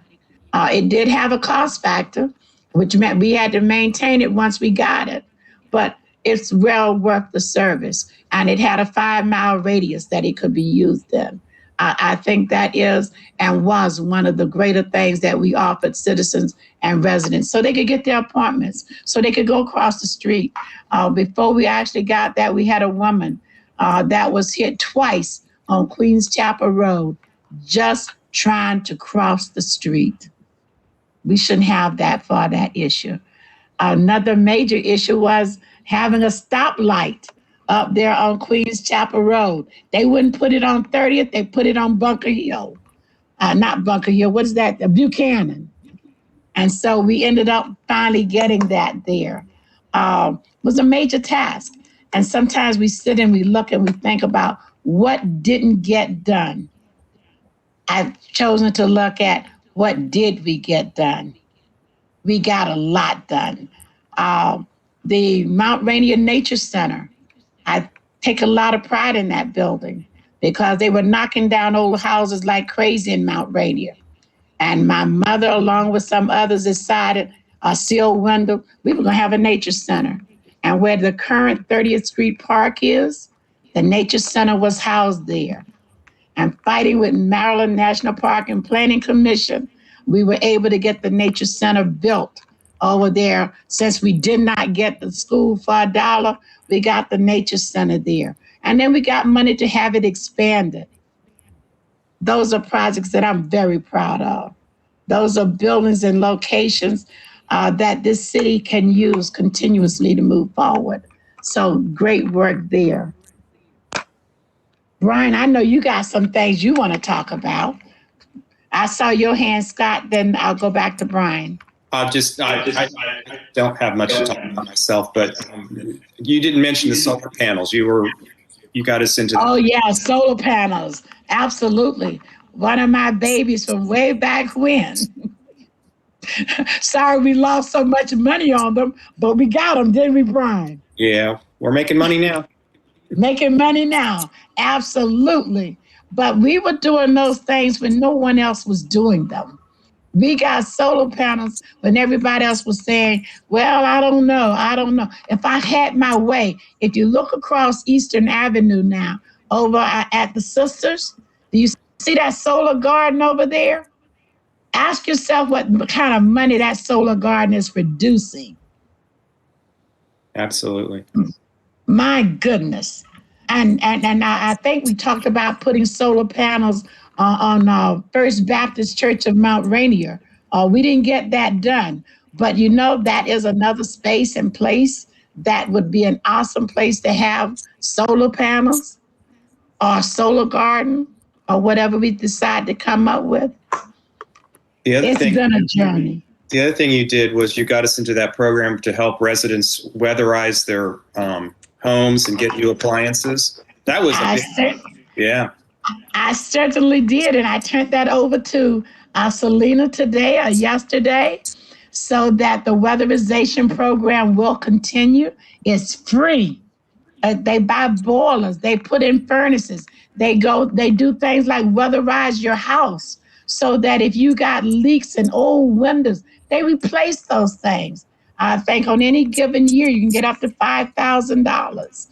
S1: It did have a cost factor, which meant we had to maintain it once we got it. But it's well worth the service. And it had a 5-mile radius that it could be used in. I think that is and was one of the greater things that we offered citizens and residents, so they could get their appointments, so they could go across the street. Before we actually got that, we had a woman that was hit twice on Queens Chapel Road just trying to cross the street. We shouldn't have that for that issue. Another major issue was having a stoplight up there on Queens Chapel Road. They wouldn't put it on 30th, they put it on Bunker Hill. Not Bunker Hill, what is that? Buchanan. And so we ended up finally getting that there. It was a major task. And sometimes we sit and we look and we think about what didn't get done. I've chosen to look at what did we get done. We got a lot done. The Mount Rainier Nature Center, I take a lot of pride in that building because they were knocking down old houses like crazy in Mount Rainier. And my mother, along with some others, decided a sealed window, we were going to have a nature center. And where the current 30th Street Park is, the nature center was housed there. And fighting with Maryland National Park and Planning Commission, we were able to get the nature center built over there. Since we did not get the school for $1, we got the nature center there. And then we got money to have it expanded. Those are projects that I'm very proud of. Those are buildings and locations that this city can use continuously to move forward. So great work there. Brian, I know you got some things you want to talk about. I saw your hand, Scott, then I'll go back to Brian.
S4: I don't have much to talk about myself, but you didn't mention the solar panels. You got us into.
S1: Oh yeah, solar panels, absolutely. One of my babies from way back when. Sorry we lost so much money on them, but we got them, didn't we, Brian?
S4: Yeah, we're making money now.
S1: Making money now, absolutely. But we were doing those things when no one else was doing them. We got solar panels when everybody else was saying, well, I don't know. If I had my way, if you look across Eastern Avenue now, over at the Sisters, do you see that solar garden over there? Ask yourself what kind of money that solar garden is producing.
S4: Absolutely.
S1: My goodness. And I think we talked about putting solar panels on First Baptist Church of Mount Rainier. We didn't get that done. But you know, that is another space and place that would be an awesome place to have solar panels or solar garden or whatever we decide to come up with. It's been a journey.
S4: The other thing you did was you got us into that program to help residents weatherize their homes and get new appliances. That was yeah.
S1: I certainly did, and I turned that over to Selena today or yesterday, so that the weatherization program will continue. It's free. They buy boilers. They put in furnaces. They do things like weatherize your house, so that if you got leaks and old windows, they replace those things. I think on any given year, you can get up to $5,000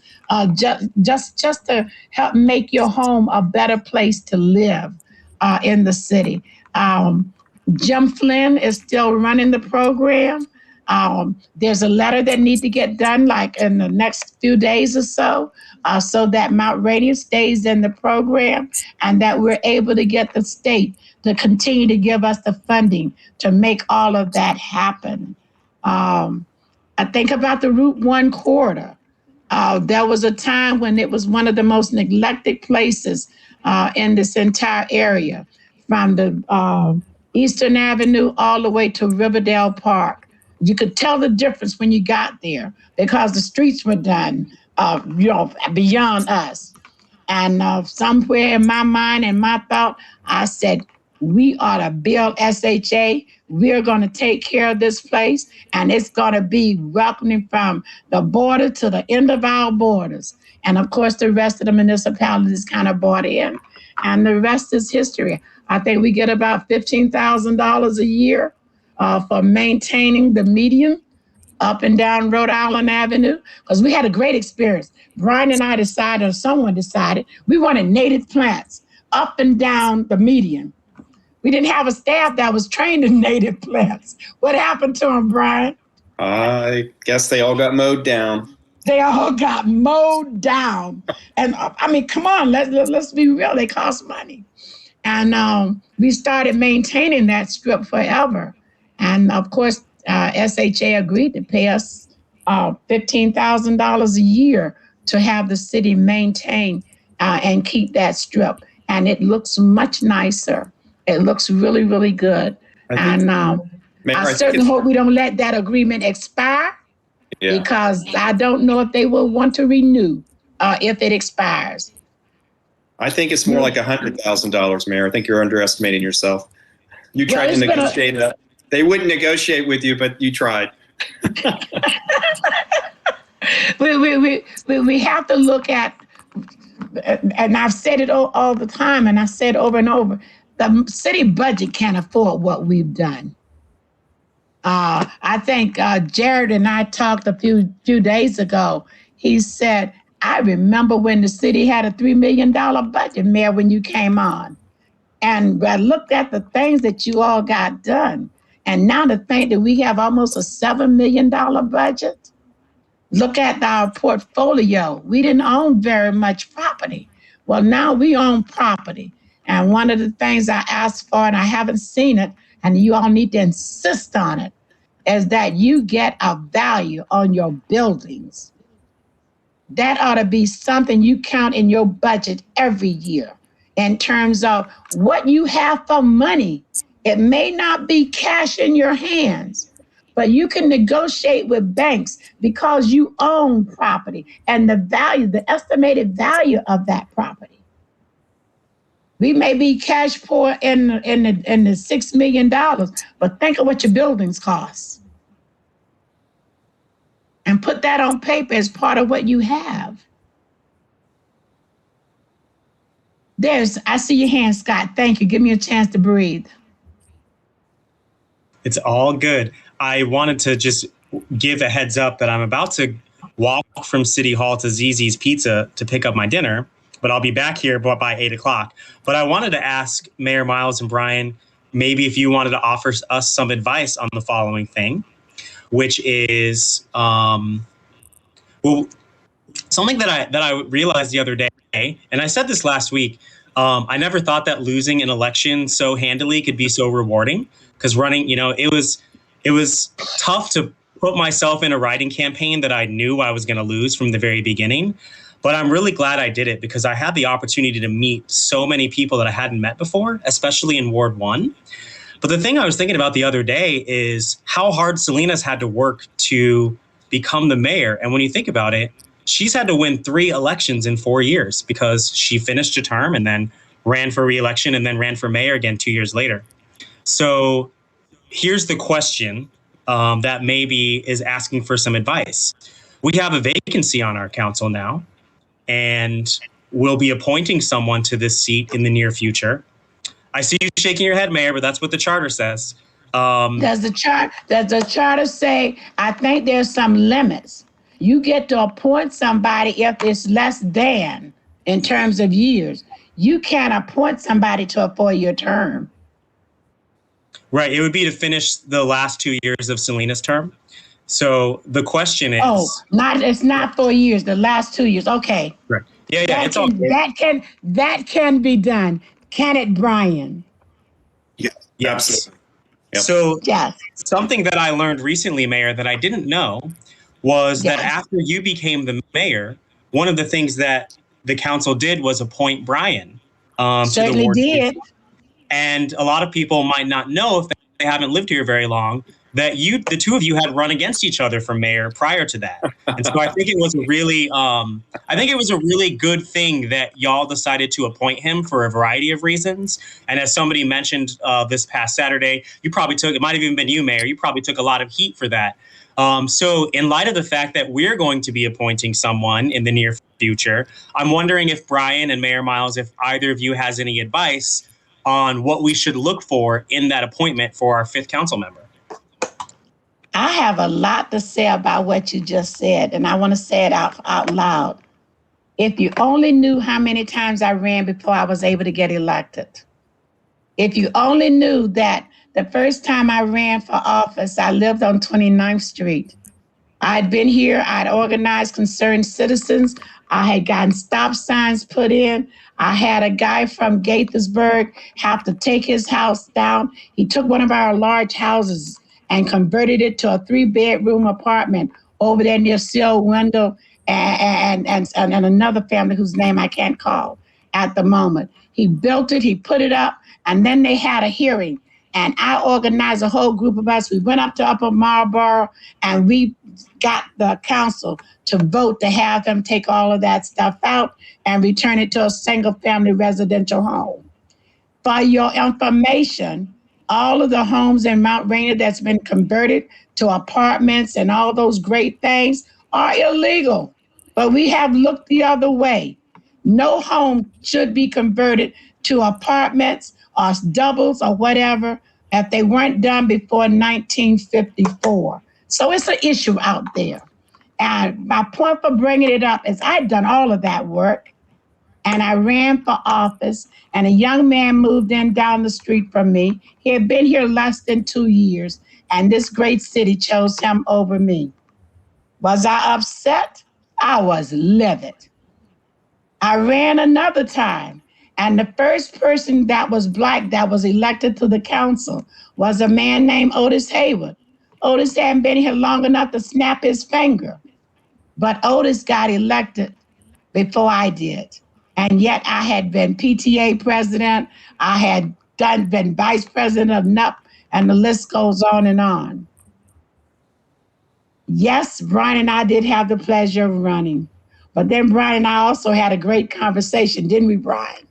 S1: just to help make your home a better place to live in the city. Jim Flynn is still running the program. There's a letter that needs to get done like in the next few days or so that Mount Rainier stays in the program and that we're able to get the state to continue to give us the funding to make all of that happen. I think about the Route 1 corridor. There was a time when it was one of the most neglected places in this entire area, from the Eastern Avenue all the way to Riverdale Park. You could tell the difference when you got there because the streets were done, beyond us. And somewhere in my mind and my thought, I said, we ought to build SHA. We're going to take care of this place, and it's going to be welcoming from the border to the end of our borders. And of course, the rest of the municipalities kind of bought in, and the rest is history. I think we get about $15,000 a year for maintaining the median up and down Rhode Island Avenue, because we had a great experience. Brian and I decided, or someone decided, we wanted native plants up and down the median. We didn't have a staff that was trained in native plants. What happened to them, Brian?
S4: I guess they all got mowed down.
S1: They all got mowed down. And I mean, come on, let's be real. They cost money. And we started maintaining that strip forever. And of course, SHA agreed to pay us $15,000 a year to have the city maintain and keep that strip. And it looks much nicer. It looks really, really good. And I certainly hope we don't let that agreement expire, because I don't know if they will want to renew if it expires.
S4: I think it's more like $100,000, Mayor. I think you're underestimating yourself. You tried to negotiate that. They wouldn't negotiate with you, but you tried.
S1: We have to look at, and I've said it all the time, and I said over and over, the city budget can't afford what we've done. I think Jared and I talked a few days ago. He said, I remember when the city had a $3 million budget, Mayor, when you came on. And I looked at the things that you all got done. And now to think that we have almost a $7 million budget. Look at our portfolio. We didn't own very much property. Well, now we own property. And one of the things I asked for, and I haven't seen it, and you all need to insist on it, is that you get a value on your buildings. That ought to be something you count in your budget every year in terms of what you have for money. It may not be cash in your hands, but you can negotiate with banks because you own property and the value, the estimated value of that property. We may be cash poor in the $6 million, but think of what your buildings cost. And put that on paper as part of what you have. I see your hand, Scott. Thank you. Give me a chance to breathe.
S8: It's all good. I wanted to just give a heads up that I'm about to walk from City Hall to ZZ's Pizza to pick up my dinner, but I'll be back here by 8 o'clock. But I wanted to ask Mayor Miles and Brian, maybe if you wanted to offer us some advice on the following thing, which is something that I realized the other day, and I said this last week. I never thought that losing an election so handily could be so rewarding, because running, it was tough to put myself in a writing campaign that I knew I was going to lose from the very beginning. But I'm really glad I did it, because I had the opportunity to meet so many people that I hadn't met before, especially in Ward 1. But the thing I was thinking about the other day is how hard Selena's had to work to become the mayor. And when you think about it, she's had to win 3 elections in 4 years, because she finished a term and then ran for re-election and then ran for mayor again 2 years later. So here's the question that maybe is asking for some advice. We have a vacancy on our council now, and we'll be appointing someone to this seat in the near future. I see you shaking your head, Mayor, but that's what the charter says.
S1: Does the charter say, I think there's some limits. You get to appoint somebody if it's less than in terms of years. You can't appoint somebody to a 4-year term.
S8: Right. It would be to finish the last 2 years of Selena's term. So the question is...
S1: it's not 4 years, the last 2 years. Okay.
S8: Right. Yeah, it's all good.
S1: That can be done. Can it, Brian?
S4: Yeah, absolutely. Yep.
S8: So something that I learned recently, Mayor, that I didn't know was that after you became the mayor, one of the things that the council did was appoint Brian.
S1: Certainly did.
S8: And a lot of people might not know, if they haven't lived here very long, that the two of you had run against each other for mayor prior to that. And so I think it was a really good thing that y'all decided to appoint him for a variety of reasons. And as somebody mentioned this past Saturday, it might have even been you, Mayor, you probably took a lot of heat for that. So in light of the fact that we're going to be appointing someone in the near future, I'm wondering if Brian and Mayor Miles, if either of you has any advice on what we should look for in that appointment for our 5th council member.
S1: I have a lot to say about what you just said, and I want to say it out loud. If you only knew how many times I ran before I was able to get elected. If you only knew that the first time I ran for office, I lived on 29th Street. I'd been here, I'd organized concerned citizens. I had gotten stop signs put in. I had a guy from Gaithersburg have to take his house down. He took one of our large houses and converted it to a 3-bedroom apartment over there near Seal Window and another family whose name I can't call at the moment. He built it, he put it up, and then they had a hearing. And I organized a whole group of us. We went up to Upper Marlboro and we got the council to vote to have them take all of that stuff out and return it to a single family residential home. For your information, all of the homes in Mount Rainier that's been converted to apartments and all those great things are illegal. But we have looked the other way. No home should be converted to apartments or doubles or whatever if they weren't done before 1954. So it's an issue out there. And my point for bringing it up is I'd done all of that work. And I ran for office, and a young man moved in down the street from me. He had been here less than 2 years, and this great city chose him over me. Was I upset? I was livid. I ran another time, and the first person that was Black that was elected to the council was a man named Otis Hayward. Otis hadn't been here long enough to snap his finger, but Otis got elected before I did. And yet I had been PTA president, I had been vice president of NUP, and the list goes on and on. Yes, Brian and I did have the pleasure of running, but then Brian and I also had a great conversation, didn't we, Brian?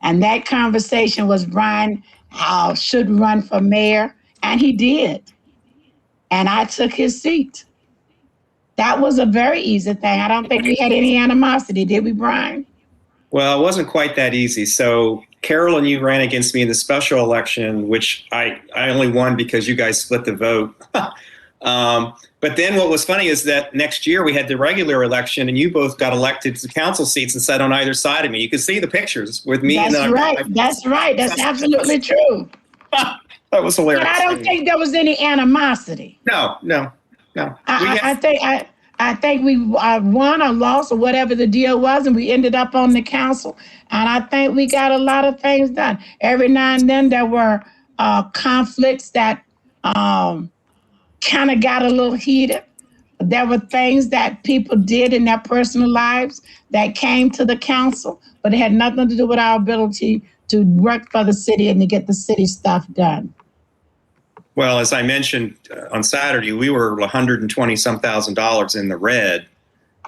S1: And that conversation was Brian should run for mayor, and he did. And I took his seat. That was a very easy thing. I don't think we had any animosity, did we, Brian?
S4: Well, it wasn't quite that easy. So Carol and you ran against me in the special election, which I only won because you guys split the vote. But then what was funny is that next year we had the regular election and you both got elected to council seats and sat on either side of me. You can see the pictures with me.
S1: That's right. That's right. That's absolutely true.
S4: That was hilarious.
S1: But I don't think there was any animosity.
S4: No.
S1: I think we won or lost or whatever the deal was, and we ended up on the council. And I think we got a lot of things done. Every now and then there were conflicts that kind of got a little heated. There were things that people did in their personal lives that came to the council, but it had nothing to do with our ability to work for the city and to get the city stuff done.
S4: Well, as I mentioned on Saturday, we were $120,000 in the red.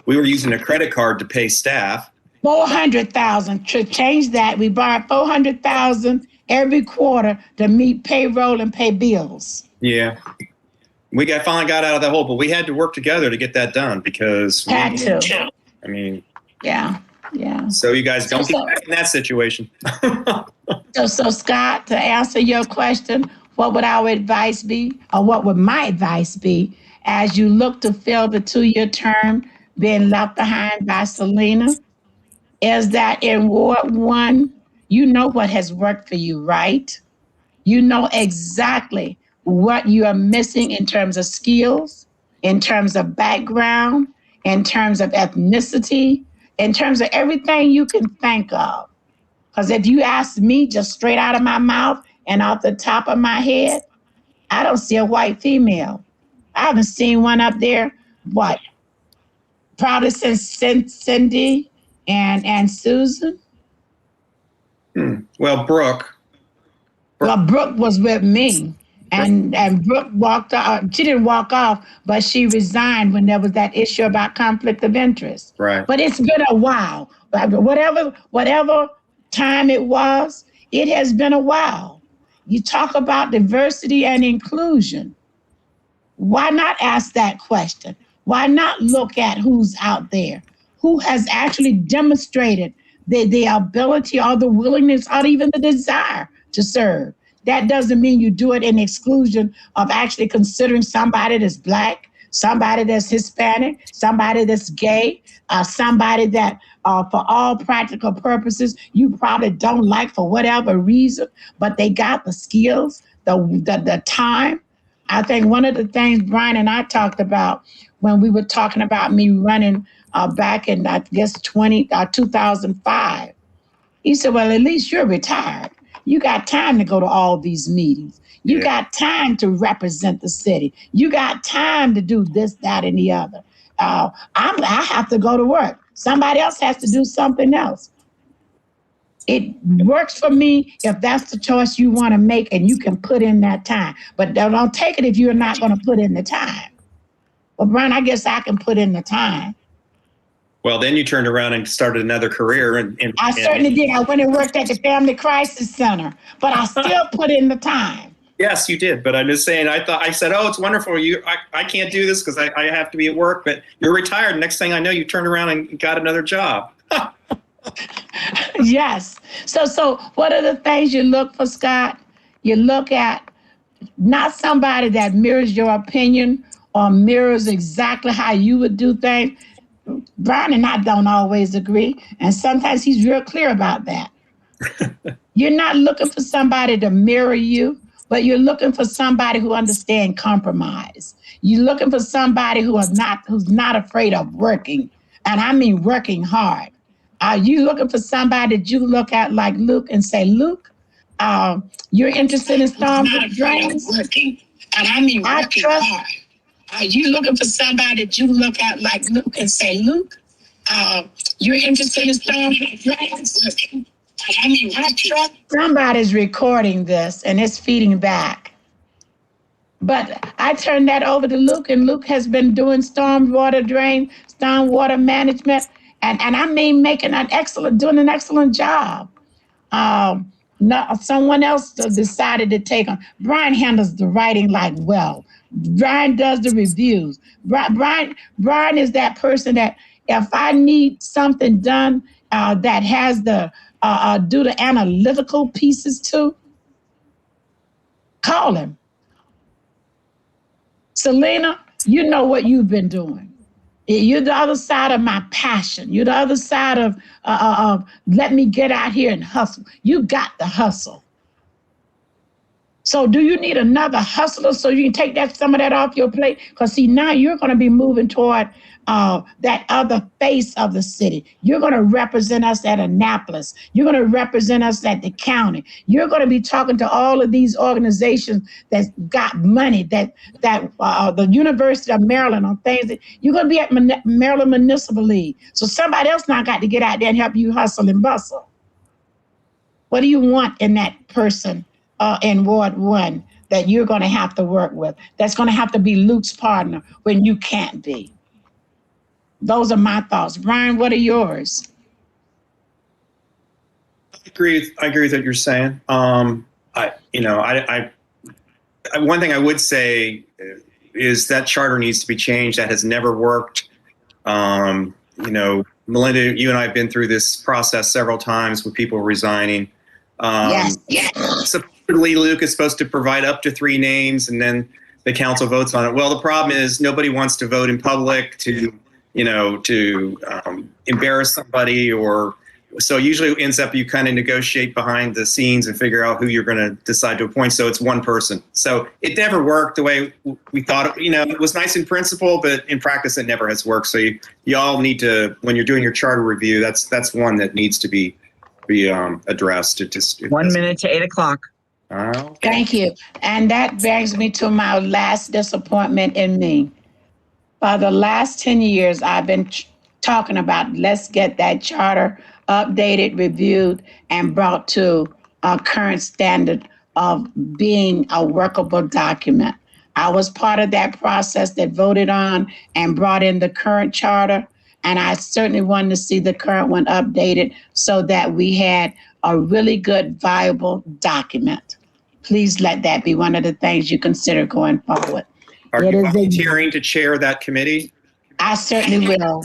S4: We were using a credit card to pay staff.
S1: $400,000 to change that. We borrowed $400,000 every quarter to meet payroll and pay bills.
S4: Yeah, we finally got out of that hole, but we had to work together to get that done because
S1: had to.
S4: I mean,
S1: yeah.
S4: So you guys don't get back in that situation.
S1: So Scott, to answer your question, what would our advice be, or what would my advice be, as you look to fill the 2-year term being left behind by Selena, is that in Ward 1, you know what has worked for you, right? You know exactly what you are missing in terms of skills, in terms of background, in terms of ethnicity, in terms of everything you can think of. Because if you ask me just straight out of my mouth and off the top of my head, I don't see a white female. I haven't seen one up there, probably since Cindy and Susan.
S4: Well, Brooke,
S1: Well, Brooke was with me, and Brooke walked out. She didn't walk off, but she resigned when there was that issue about conflict of interest.
S4: Right.
S1: But it's been a while. Whatever time it was, it has been a while. You talk about diversity and inclusion. Why not ask that question? Why not look at who's out there, who has actually demonstrated the ability or the willingness or even the desire to serve? That doesn't mean you do it in exclusion of actually considering somebody that's Black, somebody that's Hispanic, somebody that's gay, somebody that for all practical purposes you probably don't like for whatever reason, but they got the skills, the time. I think one of the things Brian and I talked about when we were talking about me running back in, I guess, 2005, he said, well, at least you're retired. You got time to go to all these meetings. You got time to represent the city. You got time to do this, that, and the other. I have to go to work. Somebody else has to do something else. It works for me if that's the choice you want to make and you can put in that time. But don't take it if you're not going to put in the time. Well, Brian, I guess I can put in the time.
S4: Well, then you turned around and started another career.
S1: I certainly did. I went and worked at the Family Crisis Center, but I still put in the time.
S4: Yes, you did. But I'm just saying, I said, oh, it's wonderful. I can't do this because I have to be at work, but you're retired. Next thing I know, you turned around and got another job.
S1: Yes. So what are the things you look for, Scott? You look at not somebody that mirrors your opinion or mirrors exactly how you would do things. Brian and I don't always agree, and sometimes he's real clear about that. You're not looking for somebody to mirror you, but you're looking for somebody who understands compromise. You're looking for somebody who's not afraid of working, and I mean working hard. Are you looking for somebody that you look at like Luke and say, Luke, you're interested in storm drains? Working, and I mean working hard. Are you looking for somebody that you look at like Luke and say, Luke, you're interested in storm drains? I mean, somebody's recording this and it's feeding back. But I turned that over to Luke, and Luke has been doing storm water management, and I mean doing an excellent job. Someone else decided to take on. Brian handles the writing like well. Brian does the reviews. Brian is that person that if I need something done that has the do the analytical pieces too, call him. Selena, you know what you've been doing. You're the other side of my passion. You're the other side of let me get out here and hustle. You got the hustle. So do you need another hustler so you can take some of that off your plate? Because see, now you're going to be moving toward that other face of the city. You're going to represent us at Annapolis. You're going to represent us at the county. You're going to be talking to all of these organizations that got money, that the University of Maryland on things that you're going to be at Maryland Municipal League. So somebody else now got to get out there and help you hustle and bustle. What do you want in that person in Ward 1 that you're going to have to work with? That's going to have to be Luke's partner when you can't be. Those are my thoughts. Brian, what are yours?
S4: I agree with what you're saying. One thing I would say is that charter needs to be changed. That has never worked. Melinda, you and I have been through this process several times with people resigning.
S1: Yes.
S4: Supposedly, Luke is supposed to provide up to 3 names, and then the council votes on it. Well, the problem is nobody wants to vote in public to embarrass somebody, or so usually it ends up you kind of negotiate behind the scenes and figure out who you're going to decide to appoint. So it's one person. So it never worked the way we thought. It was nice in principle, but in practice it never has worked. So you all need to, when you're doing your charter review, that's one that needs to be addressed.
S2: 1 minute to 8 o'clock.
S4: Okay.
S1: Thank you. And that brings me to my last disappointment in me. For the last 10 years, I've been talking about let's get that charter updated, reviewed, and brought to a current standard of being a workable document. I was part of that process that voted on and brought in the current charter, and I certainly wanted to see the current one updated so that we had a really good, viable document. Please let that be one of the things you consider going forward.
S4: Are
S1: It
S4: you
S1: is a-
S4: volunteering to chair that committee?
S1: I certainly will.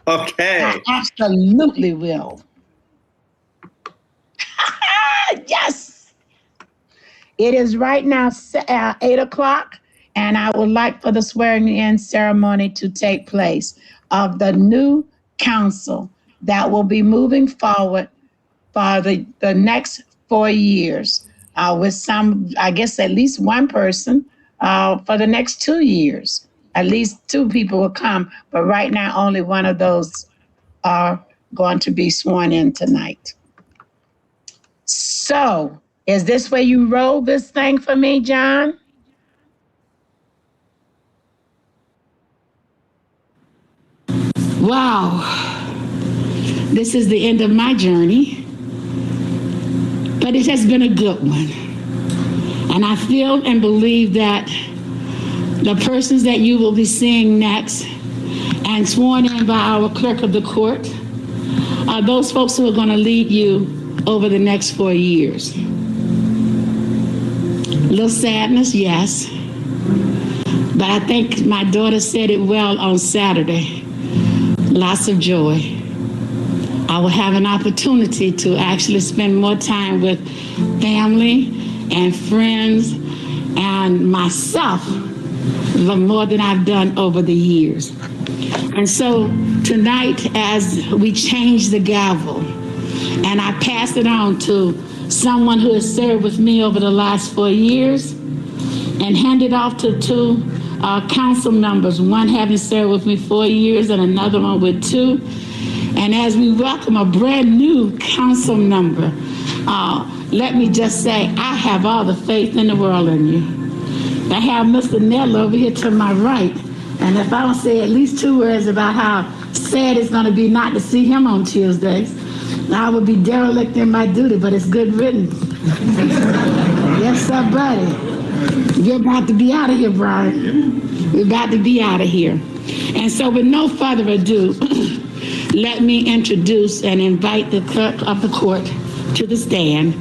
S4: Okay.
S1: I absolutely will. Yes. It is right now 8 o'clock, and I would like for the swearing in ceremony to take place of the new council that will be moving forward for the next 4 years with some, I guess, at least one person for the next 2 years. At least 2 people will come, but right now only one of those are going to be sworn in tonight. So, is this where you roll this thing for me, John? Wow. This is the end of my journey, but it has been a good one. And I feel and believe that the persons that you will be seeing next and sworn in by our clerk of the court are those folks who are going to lead you over the next 4 years. A little sadness, yes. But I think my daughter said it well on Saturday. Lots of joy. I will have an opportunity to actually spend more time with family and friends and myself, more than I've done over the years. And so tonight, as we change the gavel, and I pass it on to someone who has served with me over the last 4 years, and hand it off to 2 council members, one having served with me 4 years and another one with 2. And as we welcome a brand new council member, let me just say, I have all the faith in the world in you. I have Mr. Nell over here to my right. And if I don't say at least 2 words about how sad it's going to be not to see him on Tuesdays, I would be derelict in my duty, but it's good riddance. Yes, sir, buddy. You're about to be out of here, Brian. We're about to be out of here. And so with no further ado, let me introduce and invite the clerk of the court to the stand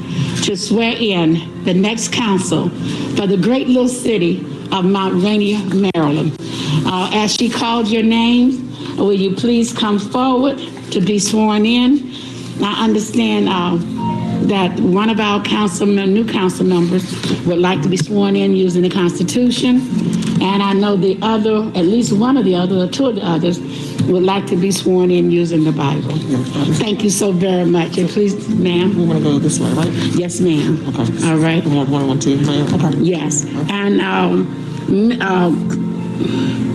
S1: to swear in the next council for the great little city of Mount Rainier, Maryland. As she called your names, will you please come forward to be sworn in? I understand that one of our new council members would like to be sworn in using the Constitution, and I know the other, at least one of the other, or 2 of the others, would like to be sworn in using the Bible. Thank you so very much. And please, ma'am.
S9: We want to go this way, right?
S1: Yes, ma'am.
S9: Okay.
S1: All right.
S9: We have 1, 1, 2, ma'am. Okay.
S1: Yes. And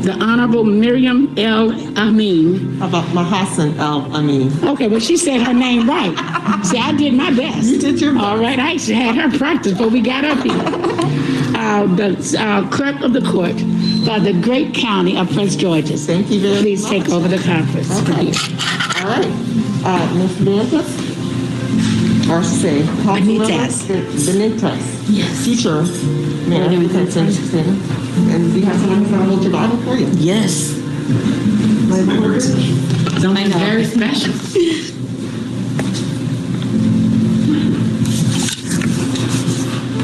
S1: the Honorable Miriam L. Amin.
S9: How about Mahassan L. Amin?
S1: Okay, well, she said her name right. See, I did my best.
S9: You did your best.
S1: All right, I actually had her practice before we got up here. The clerk of the court for the great county of Prince George's.
S9: Thank you very much.
S1: Please take over the conference.
S9: Okay. All right. Ms. Benitez? Or say,
S1: Benitez.
S9: Benitez.
S1: Yes.
S9: Teacher. Ma'am, you can send it to them. And do you have someone who's going to hold your Bible for you?
S1: Yes. Something very special.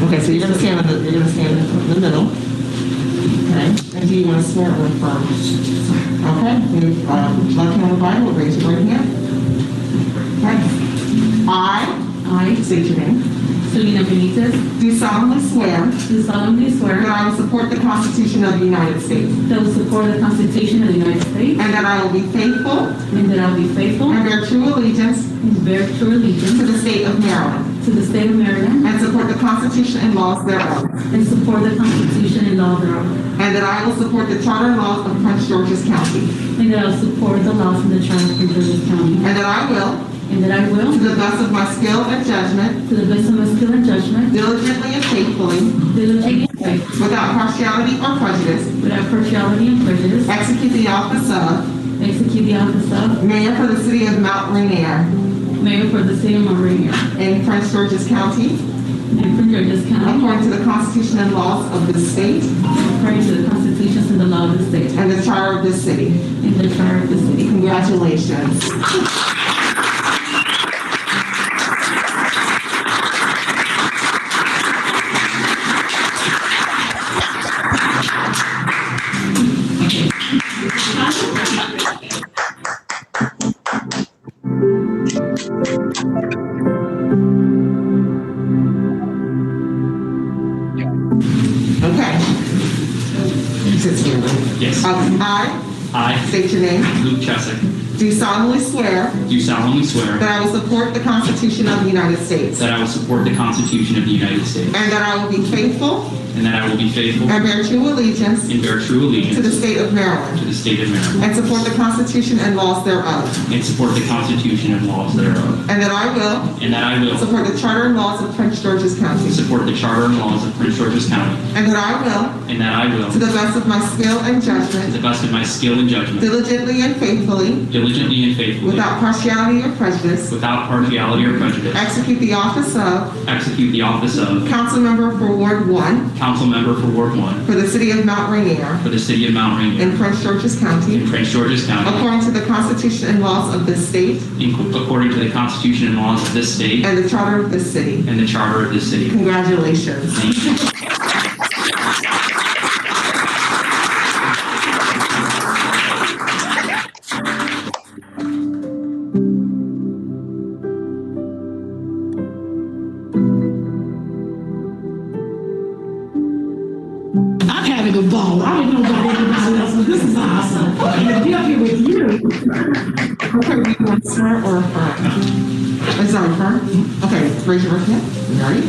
S9: Okay, so you're going to stand in the middle. Okay. And do you want to swear or affirm? Okay. You left hand on the Bible, raise your right hand. Okay. I state your name.
S10: Selena Benitez,
S9: Do solemnly swear
S10: do solemnly swear
S9: that I will support the Constitution of the United States
S10: that I will support the Constitution of the United States
S9: and that I will be faithful
S10: and that I will be faithful
S9: and bear true allegiance
S10: and bear true
S9: to
S10: allegiance
S9: the state of Maryland
S10: to the state of Maryland
S9: and support the Constitution and laws thereof,
S10: and support the Constitution and laws thereof,
S9: and that I will support the charter and laws of Prince George's County,
S10: and that I will support the laws of the Charter of Prince George's County,
S9: and that I will,
S10: and that I will,
S9: to the best of my skill and judgment,
S10: to the best of my skill and judgment,
S9: diligently and faithfully,
S10: diligently and faithfully,
S9: without partiality or prejudice,
S10: without partiality and prejudice,
S9: execute the office of
S10: execute the office of
S9: Mayor for the City of Mount Rainier
S10: Mayor for the City of Mount Rainier
S9: in Prince George's County,
S10: in Prince George's County,
S9: according to the Constitution and laws of this state
S10: according to the constitutions and the law of the state,
S9: and the charter of this city.
S10: and the charter of the city.
S9: Congratulations. Okay. Sit here.
S11: Yes.
S9: I state your name.
S11: Luke Chesick,
S9: Do solemnly swear
S11: do solemnly swear
S9: that I will support the Constitution of the United States
S11: that I will support the Constitution of the United States
S9: and that I will be faithful
S11: and that I will be faithful
S9: and bear true allegiance
S11: and bear true
S9: to
S11: allegiance
S9: the state of Maryland
S11: to the state of Maryland
S9: and support the Constitution and laws thereof,
S11: and support the Constitution and laws thereof,
S9: and that I will
S11: and that I will
S9: support the charter and laws of Prince George's County,
S11: support the charter and laws of Prince George's County,
S9: and that I will,
S11: and that I will,
S9: to the best of my skill and
S11: to
S9: judgment,
S11: the best of my skill and judgment,
S9: diligently and faithfully,
S11: diligently and faithfully,
S9: without partiality or prejudice,
S11: without partiality or prejudice,
S9: execute the office of
S11: execute the office of
S9: Council Member for Ward 1
S11: Council Member for Ward 1
S9: for the city of Mount Rainier
S11: for the city of Mount Rainier
S9: in Prince George's County,
S11: in Prince George's County,
S9: according to the Constitution and laws of this state
S11: according to the Constitution and laws of this state
S9: and the charter of this city.
S11: and the charter of this city.
S9: Congratulations.
S11: Thank you.
S12: I'm having a ball. I didn't know about anybody else, but this is awesome. And to be up here with you.
S9: Okay, do you want to swear or affirm? Is that affirm? Okay, raise your right hand. You ready?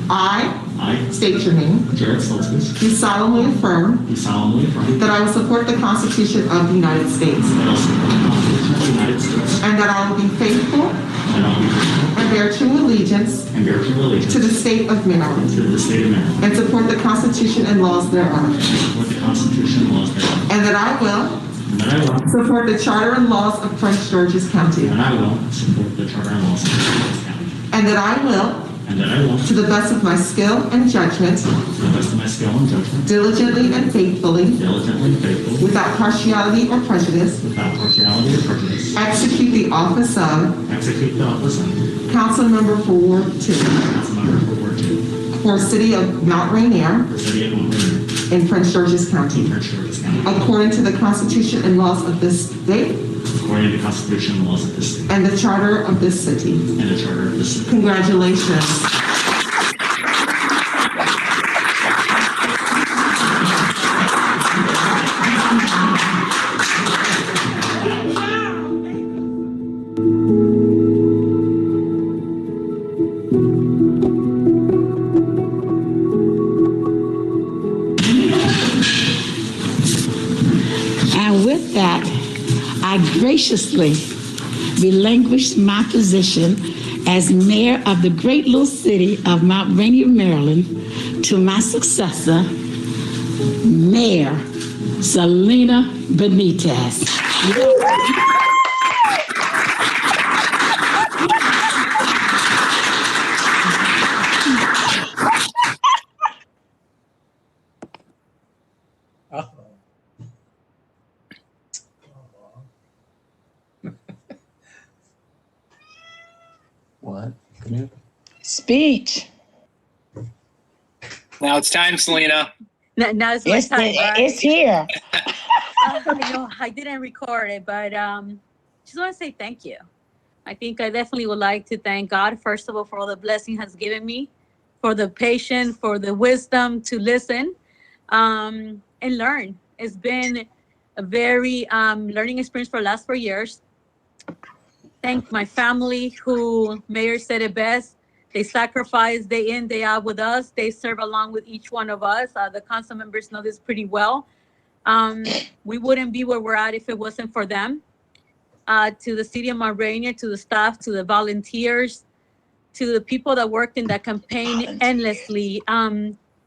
S9: I state your name.
S11: Jared Soltis,
S9: Do solemnly affirm
S11: do solemnly affirm
S9: that I will support the Constitution of the United States
S11: that I will support the Constitution of the United States
S9: and that I will be faithful
S11: and I will be faithful
S9: and bear true allegiance
S11: and bear true allegiance
S9: to the state of Maryland
S11: to the state of Maryland
S9: and support the Constitution and laws thereof,
S11: and support the Constitution and laws thereof,
S9: and that I will
S11: and that I will
S9: support the charter and laws of Prince George's County,
S11: and I will support the charter and laws of Prince George's County,
S9: and that I will,
S11: and that I will,
S9: to the best of my skill and judgment,
S11: to the best of my skill and judgment,
S9: diligently and faithfully,
S11: diligently and faithfully,
S9: without partiality or prejudice,
S11: without partiality or prejudice,
S9: execute the office of
S11: execute the office of
S9: Council Member for Ward 2
S11: Council Member for Ward 2
S9: for City of Mount Rainier
S11: for City of Mount Rainier
S9: in Prince George's
S11: in
S9: County,
S11: Prince George's County,
S9: according to the Constitution and laws of this state
S11: according to the Constitution and laws of this state
S9: and the charter of this city.
S11: and the charter of this city.
S9: Congratulations.
S12: And with that, I graciously relinquish my position as mayor of the great little city of Mount Rainier, Maryland, to my successor, Mayor Selena Benitez.
S11: What?
S1: Speech.
S5: Now it's time, Selena.
S6: Now it's my time, right?
S1: It's here.
S6: I didn't record it, but just want to say thank you. I think I definitely would like to thank God, first of all, for all the blessing has given me, for the patience, for the wisdom to listen and learn. It's been a very learning experience for the last 4 years. Thank my family, who Mayor said it best. They sacrifice day in, day out with us. They serve along with each one of us. The council members know this pretty well. We wouldn't be where we're at if it wasn't for them. To the city of Mount Rainier, to the staff, to the volunteers, to the people that worked in that campaign endlessly.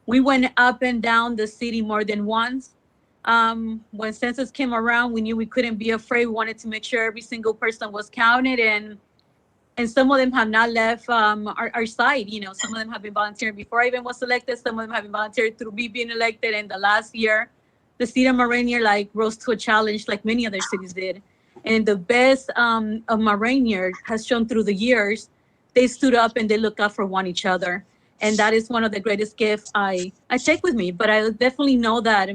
S6: We went up and down the city more than once. When census came around, we knew we couldn't be afraid. We wanted to make sure every single person was counted, and And some of them have not left our side. You know, some of them have been volunteering before I even was elected. Some of them have been volunteering through me being elected. And the last year, the city of Rainier like rose to a challenge like many other cities did. And the best of Rainier has shown through the years, they stood up and they look out for one each other. And that is one of the greatest gifts I take with me. But I definitely know that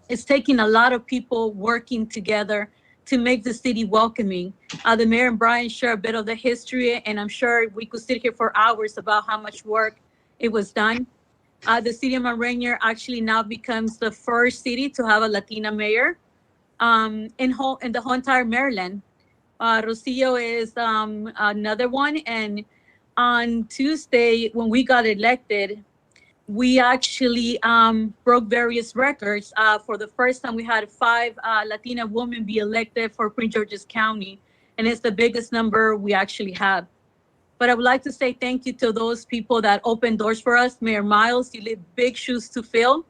S6: it's taking a lot of people working together to make the city welcoming. The mayor and Brian share a bit of the history, and I'm sure we could sit here for hours about how much work it was done. The city of Rainier actually now becomes the first city to have a Latina mayor in the whole entire Maryland. Rocio is another one, and on Tuesday when we got elected, we actually broke various records. For the first time, we had 5 Latina women be elected for Prince George's County, and it's the biggest number we actually have. But I would like to say thank you to those people that opened doors for us. Mayor Miles, you leave big shoes to fill.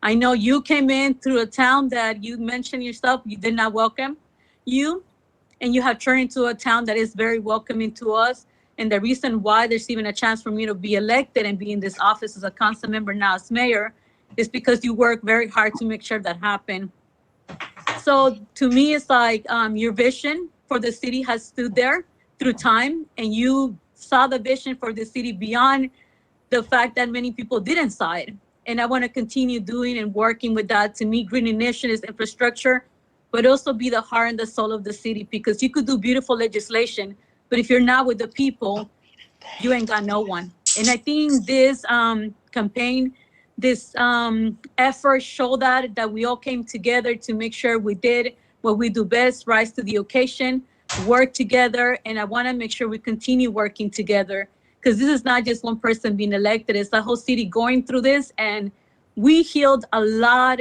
S6: I know you came in through a town that you mentioned yourself, you did not welcome you, and you have turned into a town that is very welcoming to us. And the reason why there's even a chance for me to be elected and be in this office as a council member now as mayor is because you work very hard to make sure that happen. So to me, it's like your vision for the city has stood there through time, and you saw the vision for the city beyond the fact that many people didn't see it. And I want to continue doing and working with that to meet green initiatives, infrastructure, but also be the heart and the soul of the city, because you could do beautiful legislation, but if you're not with the people, you ain't got no one. And I think this campaign, this effort showed that we all came together to make sure we did what we do best, rise to the occasion, work together. And I want to make sure we continue working together, because this is not just one person being elected, it's the whole city going through this. And we healed a lot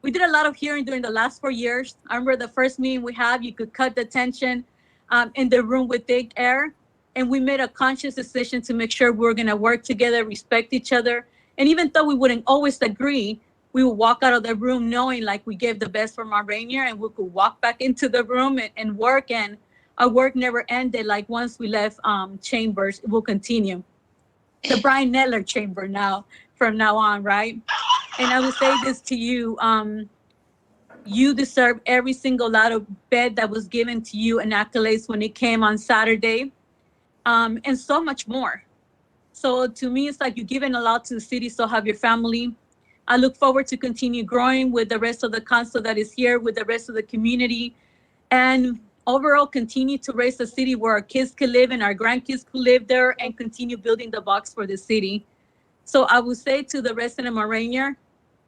S6: we did a lot of hearing during the last 4 years. I remember the first meeting we had, you could cut the tension in the room with thick air. And we made a conscious decision to make sure we were going to work together, respect each other. And even though we wouldn't always agree, we would walk out of the room knowing like we gave the best from our Rainier, and we could walk back into the room and work. And our work never ended. Like once we left chambers, it will continue. The Brian Neller chamber now, from now on, right? And I will say this to you, you deserve every single lot of bed that was given to you and accolades when it came on Saturday, and so much more. So to me, it's like you're giving a lot to the city, so have your family. I look forward to continue growing with the rest of the council that is here, with the rest of the community, and overall continue to raise a city where our kids could live and our grandkids could live there, and continue building the box for the city. So I would say to the resident of Rainier,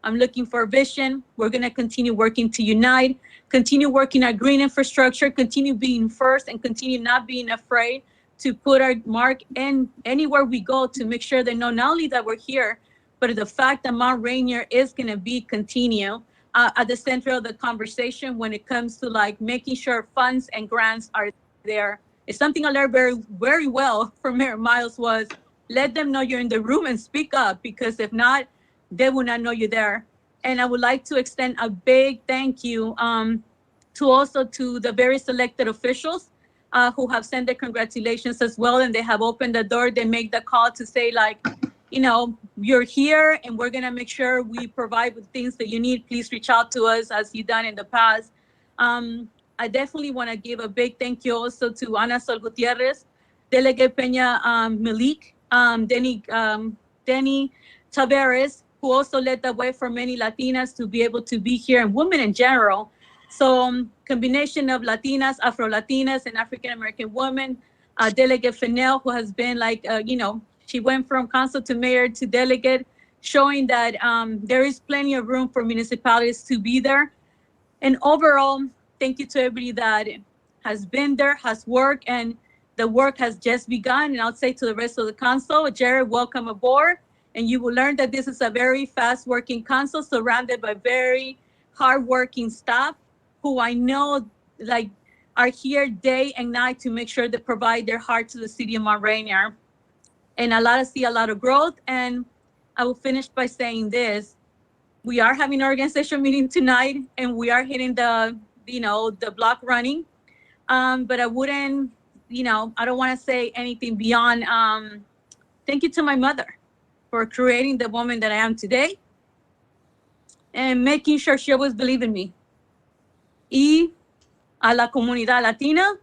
S6: I'm looking for a vision. We're going to continue working to unite, continue working our green infrastructure, continue being first, and continue not being afraid to put our mark in anywhere we go, to make sure they know not only that we're here, but the fact that Mount Rainier is going to be continue at the center of the conversation when it comes to like making sure funds and grants are there. It's something I learned very, very well from Mayor Miles was let them know you're in the room and speak up, because if not, they will not know you're there. And I would like to extend a big thank you to the various elected officials who have sent their congratulations as well. And they have opened the door. They make the call to say like, you know, you're here and we're gonna make sure we provide with things that you need. Please reach out to us as you've done in the past. I definitely wanna give a big thank you also to Ana Sol Gutierrez, Delegate Peña Malik, Denny Tavares, who also led the way for many Latinas to be able to be here, and women in general. So combination of Latinas, Afro-Latinas, and African-American women. Delegate Fennell, who has been like, she went from council to mayor to delegate, showing that there is plenty of room for municipalities to be there. And overall, thank you to everybody that has been there, has worked, and the work has just begun. And I'll say to the rest of the council, Jared, welcome aboard. And you will learn that this is a very fast-working council surrounded by very hard-working staff who I know like are here day and night to make sure they provide their heart to the city of Mount Rainier. And I see a lot of growth. And I will finish by saying this. We are having an organizational meeting tonight, and we are hitting the block running. But I wouldn't I don't want to say anything beyond thank you to my mother for creating the woman that I am today and making sure she always believed in me. Y a la comunidad latina,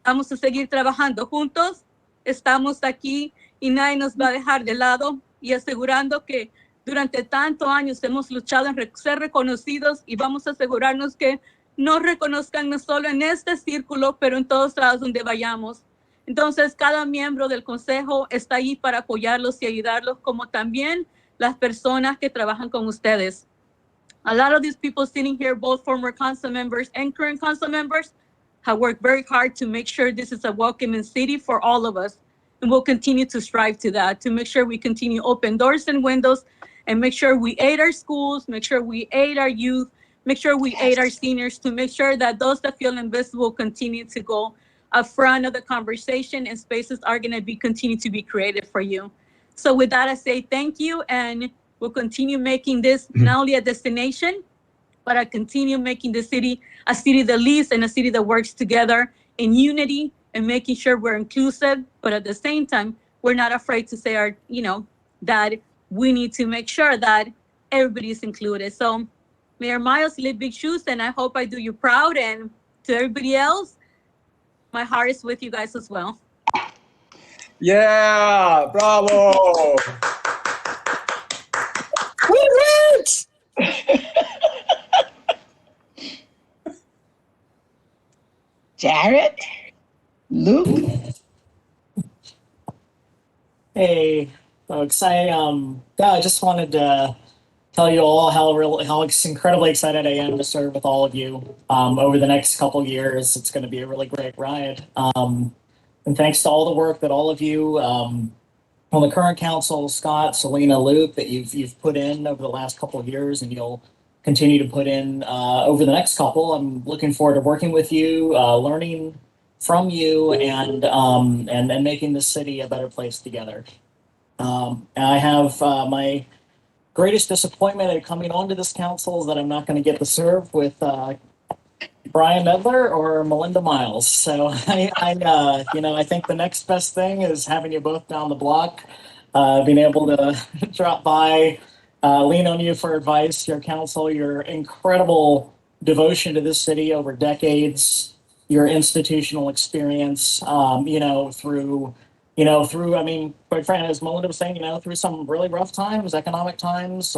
S6: vamos a seguir trabajando juntos. Estamos aquí y nadie nos va a dejar de lado y asegurando que durante tantos años hemos luchado en ser reconocidos y vamos a asegurarnos que nos reconozcan no solo en este círculo, pero en todos lados donde vayamos. Entonces, cada miembro del consejo está ahí para apoyarlos y ayudarlos, como también las personas que trabajan con ustedes. A lot of these people sitting here, both former council members and current council members, have worked very hard to make sure this is a welcoming city for all of us. And we'll continue to strive to that, to make sure we continue open doors and windows and make sure we aid our schools, make sure we aid our youth, make sure we aid our seniors, to make sure that those that feel invisible continue to go up front of the conversation and spaces are going to be continue to be created for you. So with that, I say thank you, and we'll continue making this not only a destination, but I continue making the city a city that leads and a city that works together in unity and making sure we're inclusive, but at the same time, we're not afraid to say that we need to make sure that everybody is included. So Mayor Miles, you live big shoes, and I hope I do you proud. And to everybody else, my heart is with you guys as well.
S13: Yeah, bravo.
S1: Jared, Luke.
S14: Hey, folks. I just wanted to tell you all how incredibly excited I am to serve with all of you over the next couple years. It's going to be a really great ride. And thanks to all the work that all of you on the current council, Scott, Selena, Luke, that you've put in over the last couple of years, and you'll continue to put in over the next couple. I'm looking forward to working with you, learning from you, and making this city a better place together. And I have my greatest disappointment at coming onto this council is that I'm not going to get to serve with Brian Medler or Melinda Miles. So I think the next best thing is having you both down the block, being able to drop by, lean on you for advice, your counsel, your incredible devotion to this city over decades, your institutional experience, through, I mean, quite frankly, as Melinda was saying, through some really rough times, economic times,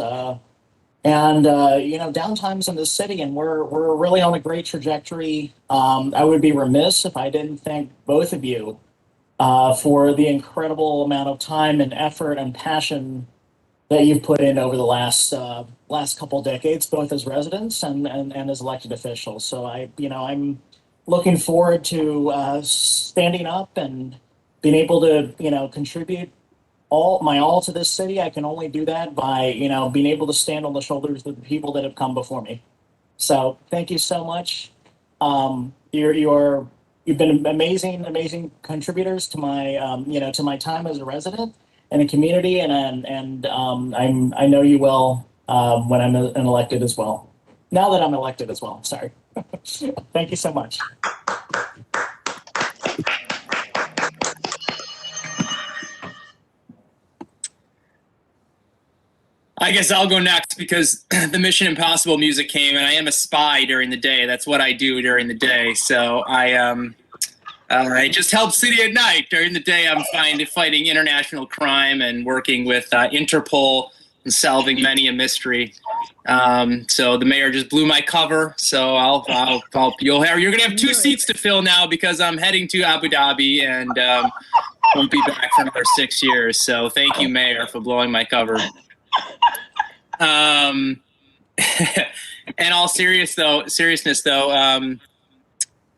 S14: and down times in the city, and we're really on a great trajectory. I would be remiss if I didn't thank both of you for the incredible amount of time and effort and passion that you've put in over the last couple decades, both as residents and as elected officials. So I'm looking forward to standing up and being able to contribute all to this city. I can only do that by being able to stand on the shoulders of the people that have come before me. So thank you so much. You've been amazing contributors to my to my time as a resident in the community, and I know you will when I'm elected as well. Now that I'm elected as well, sorry. Thank you so much.
S15: I guess I'll go next because the Mission Impossible music came, and I am a spy during the day. That's what I do during the day. So I just help city at night. During the day, I'm fighting international crime and working with Interpol and solving many a mystery. So the mayor just blew my cover. So you're gonna have 2 seats to fill now because I'm heading to Abu Dhabi and won't be back for another 6 years. So thank you, Mayor, for blowing my cover. In all seriousness though,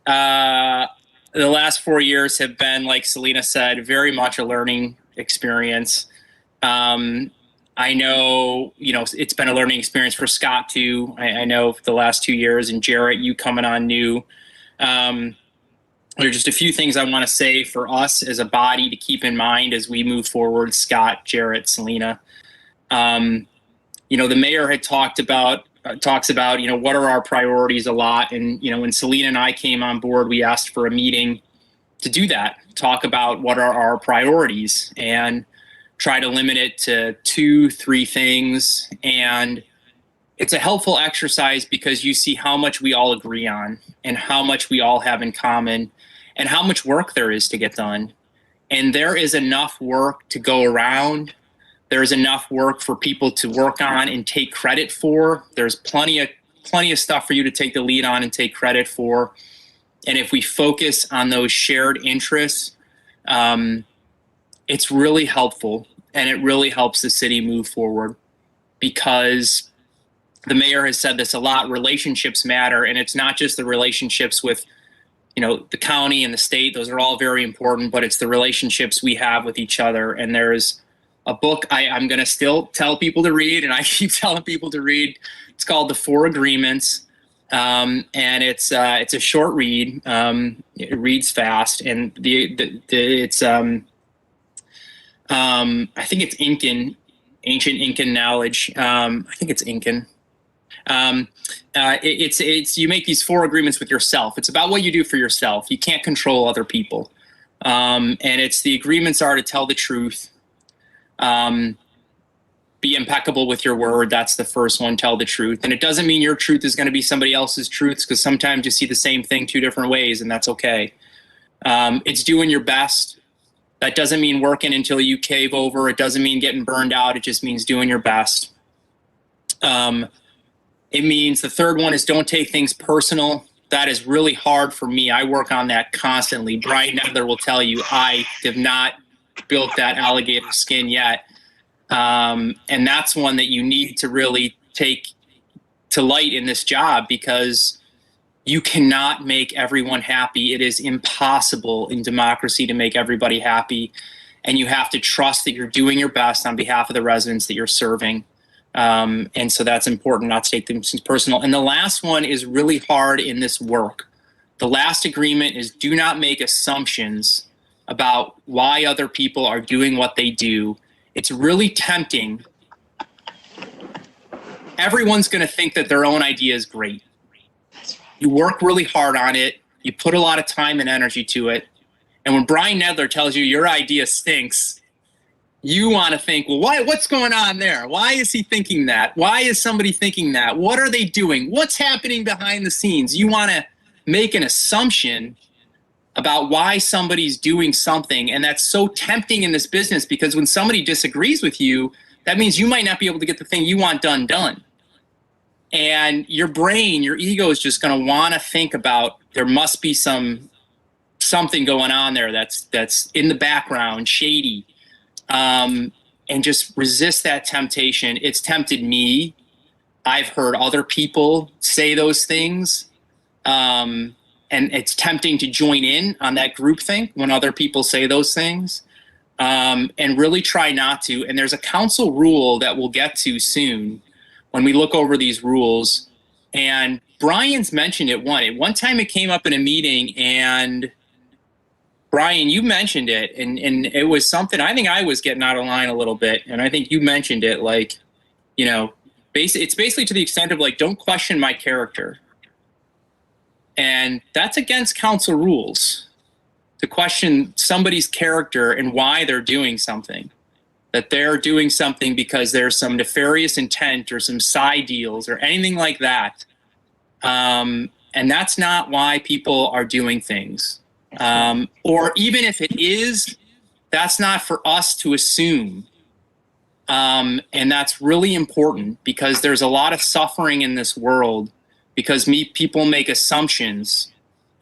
S15: the last 4 years have been, like Selena said, very much a learning experience. I know, it's been a learning experience for Scott too. I know the last 2 years, and Jarrett, you coming on new. There are just a few things I want to say for us as a body to keep in mind as we move forward. Scott, Jarrett, Selena. The mayor had talks about, what are our priorities a lot. And, when Selena and I came on board, we asked for a meeting do that, talk about what are our priorities and try to limit it to 2-3 things. And it's a helpful exercise because you see how much we all agree on and how much we all have in common and how much work there is to get done. And there is enough work to go around. There's enough work for people to work on and take credit for. There's plenty of stuff for you to take the lead on and take credit for. And if we focus on those shared interests, it's really helpful, and it really helps the city move forward, because the mayor has said this a lot: relationships matter, and it's not just the relationships with, the county and the state. Those are all very important, but it's the relationships we have with each other. And there's a book I'm going to still tell people to read, and I keep telling people to read. It's called The 4 Agreements. And it's a short read. It reads fast, and it's I think it's Incan, ancient Incan knowledge. I think it's Incan. It's you make these 4 agreements with yourself. It's about what you do for yourself. You can't control other people, and it's the agreements are to tell the truth. Be impeccable with your word. That's the first one, tell the truth. And it doesn't mean your truth is going to be somebody else's truths, because sometimes you see the same thing 2 different ways, and that's okay. It's doing your best. That doesn't mean working until you cave over. It doesn't mean getting burned out. It just means doing your best. It means the third one is don't take things personal. That is really hard for me. I work on that constantly. Brian Nedler will tell you I have not built that alligator skin yet. And that's one that you need to really take to light in this job, because you cannot make everyone happy. It is impossible in democracy to make everybody happy. And you have to trust that you're doing your best on behalf of the residents that you're serving. And so that's important, not to take things personal. And the last one is really hard in this work. The last agreement is do not make assumptions about why other people are doing what they do. It's really tempting. Everyone's going to think that their own idea is great. You work really hard on it. You put a lot of time and energy to it. And when Brian Nedler tells you your idea stinks, you want to think, well, what's going on there? Why is he thinking that? Why is somebody thinking that? What are they doing? What's happening behind the scenes? You want to make an assumption about why somebody's doing something. And that's so tempting in this business, because when somebody disagrees with you, that means you might not be able to get the thing you want done. And your brain, your ego is just going to want to think about there must be something going on there that's in the background, shady, and just resist that temptation. It's tempted me. I've heard other people say those things. And it's tempting to join in on that groupthink when other people say those things, and really try not to. And there's a council rule that we'll get to soon when we look over these rules. And Brian's mentioned it one time. It came up in a meeting, and Brian, you mentioned it, and it was something I think I was getting out of line a little bit. And I think you mentioned it, like, it's basically to the extent of like, don't question my character. And that's against council rules, to question somebody's character and why they're doing something. That they're doing something because there's some nefarious intent or some side deals or anything like that. And that's not why people are doing things. Or even if it is, that's not for us to assume. And that's really important, because there's a lot of suffering in this world because people make assumptions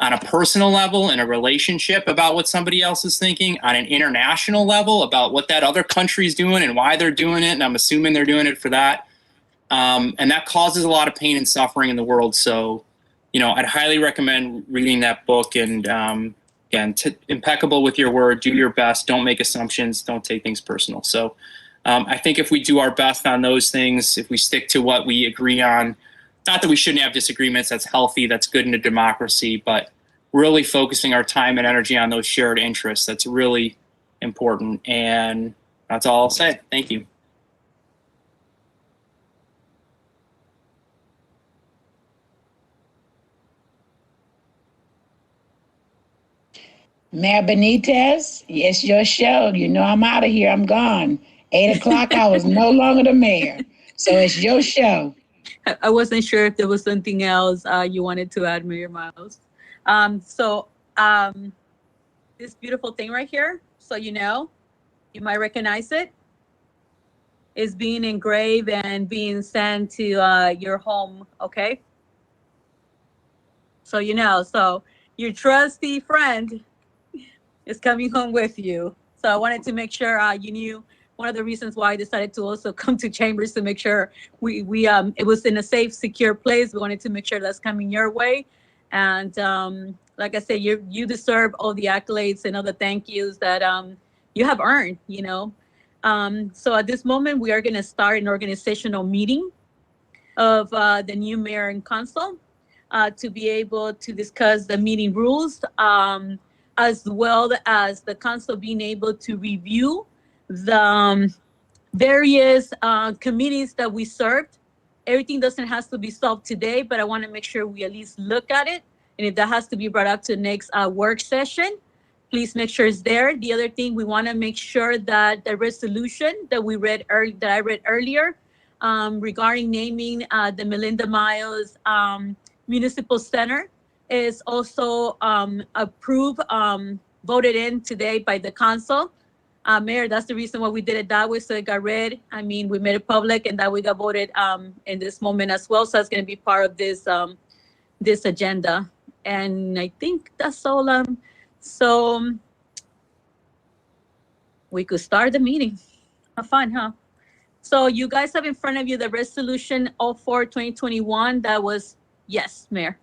S15: on a personal level in a relationship about what somebody else is thinking, on an international level about what that other country is doing and why they're doing it, and I'm assuming they're doing it for that. And that causes a lot of pain and suffering in the world. So, I'd highly recommend reading that book. And again, impeccable with your word, do your best, don't make assumptions, don't take things personal. So I think if we do our best on those things, if we stick to what we agree on, not that we shouldn't have disagreements, that's healthy, that's good in a democracy, but really focusing our time and energy on those shared interests, that's really important. And that's all I'll say. Thank you.
S1: Mayor Benitez, it's your show. You know I'm out of here. I'm gone. 8 o'clock, I was no longer the mayor. So it's your show.
S6: I wasn't sure if there was something else you wanted to add, Mayor Miles. This beautiful thing right here, so you know, you might recognize it, is being engraved and being sent to your home, okay? So you know, so your trusty friend is coming home with you. So I wanted to make sure you knew. One of the reasons why I decided to also come to Chambers to make sure we it was in a safe, secure place. We wanted to make sure that's coming your way. And like I said, you deserve all the accolades and all the thank yous that you have earned, you know. So at this moment, we are going to start an organizational meeting of the new mayor and council to be able to discuss the meeting rules, as well as the council being able to review the various committees that we served. Everything doesn't have to be solved today, but I want to make sure we at least look at it. And if that has to be brought up to the next work session, please make sure it's there. The other thing, we want to make sure that the resolution that we read that I read earlier regarding naming the Melinda Miles Municipal Center is also approved, voted in today by the council. Mayor, that's the reason why we did it that way, so it got read. I mean, we made it public, and that we got voted in this moment as well. So that's going to be part of this this agenda, and I think that's all. So we could start the meeting. Have fun, huh? So you guys have in front of you the resolution 04/2021. That was yes, Mayor.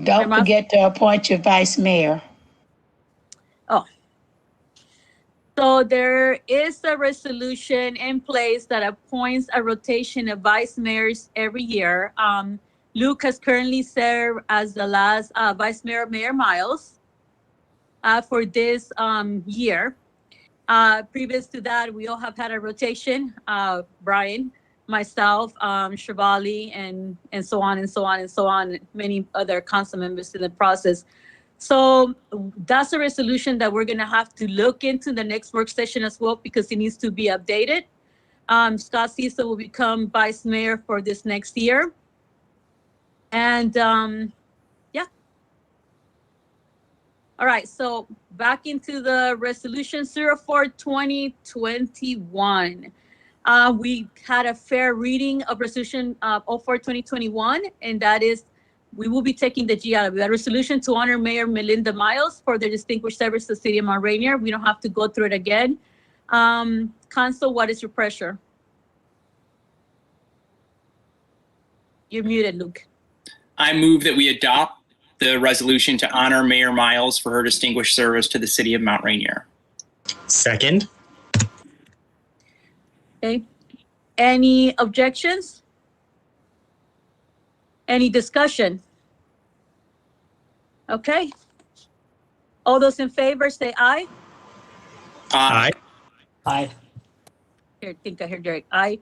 S1: Don't forget to appoint your vice mayor.
S6: Oh. So there is a resolution in place that appoints a rotation of vice mayors every year. Luke has currently served as the last vice mayor, Mayor Miles, for this year. Previous to that, we all have had a rotation. Brian, myself, Shivali, and so on and so on and so on. Many other council members in the process. So that's a resolution that we're going to have to look into the next work session as well, because it needs to be updated. Scott Cecil will become vice mayor for this next year. And yeah. All right, so back into the resolution 04/2021. We had a fair reading of resolution 04/2021, and that is, we will be taking the G out of it. A resolution to honor Mayor Melinda Miles for their distinguished service to the city of Mount Rainier. We don't have to go through it again. Council, what is your pressure? You're muted, Luke.
S15: I move that we adopt the resolution to honor Mayor Miles for her distinguished service to the city of Mount Rainier.
S8: Second.
S6: Okay. Any objections? Any discussion? Okay. All those in favor say aye.
S8: Aye.
S14: Aye.
S6: Here, I think I heard Derek. Aye.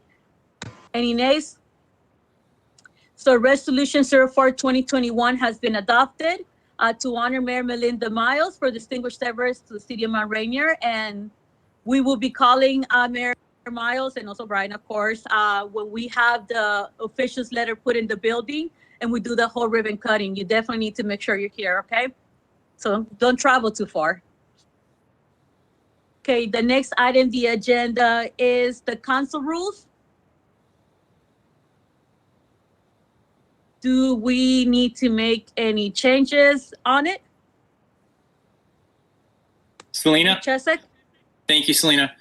S6: Any nays? So resolution 04/2021 has been adopted to honor Mayor Melinda Miles for distinguished service to the city of Mount Rainier. And we will be calling Mayor Miles and also Brian, of course, when we have the officials letter put in the building and we do the whole ribbon cutting. You definitely need to make sure you're here, okay? So don't travel too far. Okay, the next item on the agenda is the council rules. Do we need to make any changes on it?
S15: Selena?
S6: Chesek?
S15: Thank you, Selena.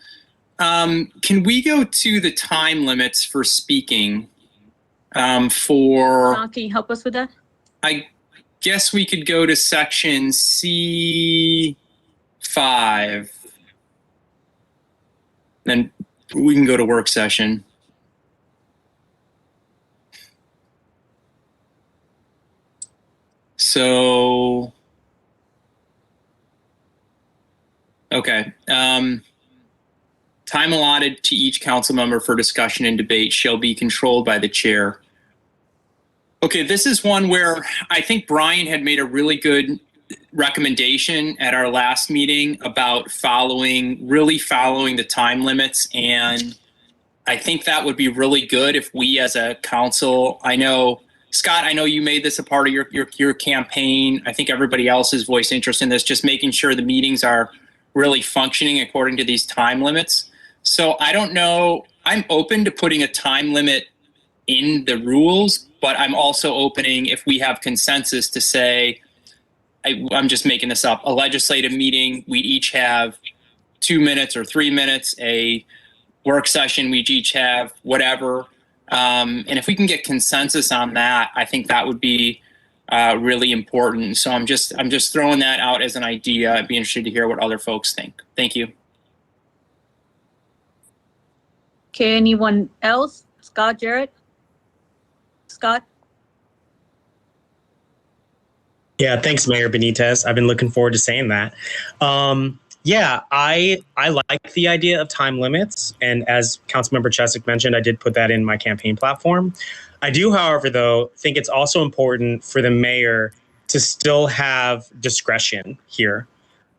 S15: Can we go to the time limits for speaking?
S6: Can you help us with that?
S15: I guess we could go to section C5. Then we can go to work session. So, okay. Time allotted to each council member for discussion and debate shall be controlled by the chair. Okay, this is one where I think Brian had made a really good recommendation at our last meeting about really following the time limits. And I think that would be really good if we as a council, I know, Scott, I know you made this a part of your campaign. I think everybody else has voiced interest in this, just making sure the meetings are really functioning according to these time limits. So I don't know, I'm open to putting a time limit in the rules, but I'm also opening, if we have consensus, to say, I'm just making this up, a legislative meeting, we each have 2 minutes or 3 minutes, a work session, we each have whatever. And if we can get consensus on that, I think that would be really important. So I'm just throwing that out as an idea. I'd be interested to hear what other folks think. Thank you.
S6: Okay, anyone else? Scott, Jared? Scott?
S8: Yeah, thanks, Mayor Benitez. I've been looking forward to saying that. Yeah, I like the idea of time limits. And as Councilmember Chesick mentioned, I did put that in my campaign platform. I do, however, though, think it's also important for the mayor to still have discretion here.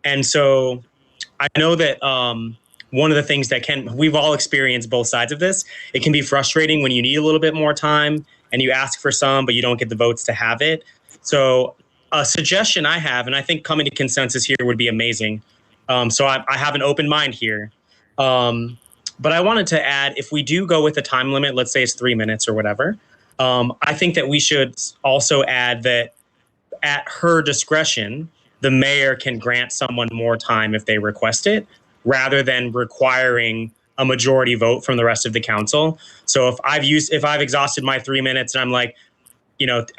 S8: And so I know that one of the things that we've all experienced both sides of this. It can be frustrating when you need a little bit more time and you ask for some, but you don't get the votes to have it. So a suggestion I have, and I think coming to consensus here would be amazing. So I have an open mind here. But I wanted to add, if we do go with a time limit, let's say it's 3 minutes or whatever, I think that we should also add that at her discretion, the mayor can grant someone more time if they request it, rather than requiring a majority vote from the rest of the council. So if I've exhausted my 3 minutes and I'm like,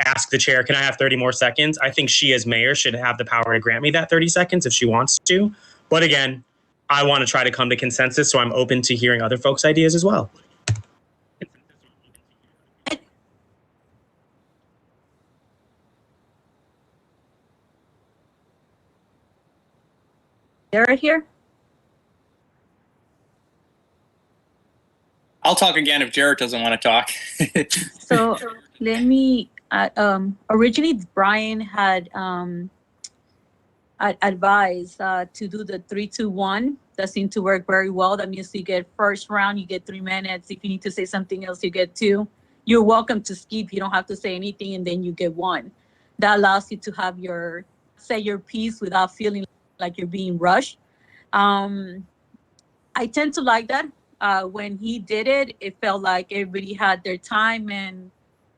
S8: ask the chair, can I have 30 more seconds? I think she as mayor should have the power to grant me that 30 seconds if she wants to. But again, I want to try to come to consensus, so I'm open to hearing other folks' ideas as well.
S6: Jared here?
S15: I'll talk again if Jared doesn't want to talk.
S6: So let me, originally Brian had advised to do the 3-2-1. That seemed to work very well. That means you get first round, you get 3 minutes. If you need to say something else, you get 2. You're welcome to skip. You don't have to say anything, and then you get 1. That allows you to have say your piece without feeling like you're being rushed. I tend to like that. When he did it, it felt like everybody had their time, and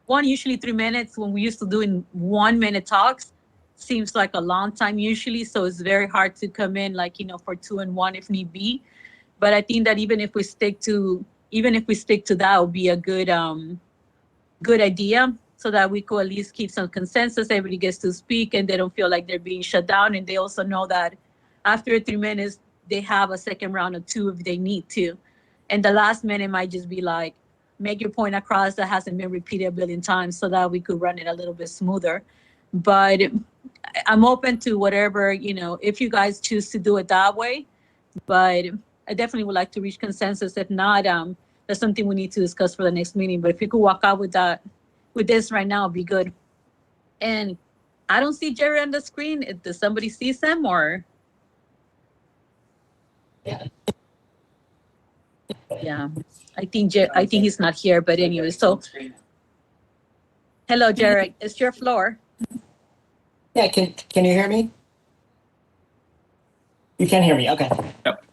S6: usually 3 minutes when we used to do in 1 minute talks seems like a long time usually. So it's very hard to come in for 2 and 1 if need be. But I think that even if we stick to that, would be a good idea, so that we could at least keep some consensus. Everybody gets to speak and they don't feel like they're being shut down. And they also know that after 3 minutes, they have a second round of 2 if they need to. And the last minute might just be like, make your point across that hasn't been repeated a billion times, so that we could run it a little bit smoother. But I'm open to whatever, if you guys choose to do it that way. But I definitely would like to reach consensus. If not, that's something we need to discuss for the next meeting. But if you could walk out with this right now, it'd be good. And I don't see Jerry on the screen. Does somebody see him or? Yeah, I think he's not here, but anyway, so. Hello, Jared, it's your floor.
S14: Yeah, can you hear me? You can hear me, okay.
S15: Yep.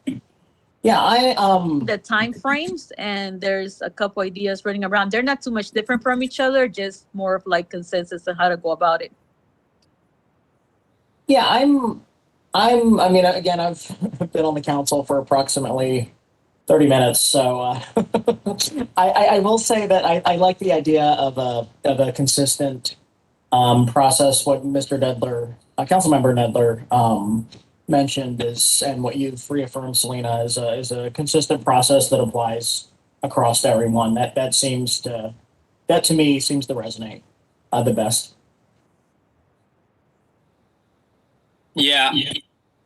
S14: Yeah,
S6: The time frames, and there's a couple ideas running around. They're not too much different from each other, just more of like consensus on how to go about it.
S14: Yeah, I mean, again, I've been on the council for approximately 30 minutes, so I will say that I like the idea of a consistent process. What Mr. Nedler, Councilmember Nedler, mentioned is, and what you've reaffirmed, Selena, is a consistent process that applies across everyone. That to me seems to resonate the best.
S15: Yeah,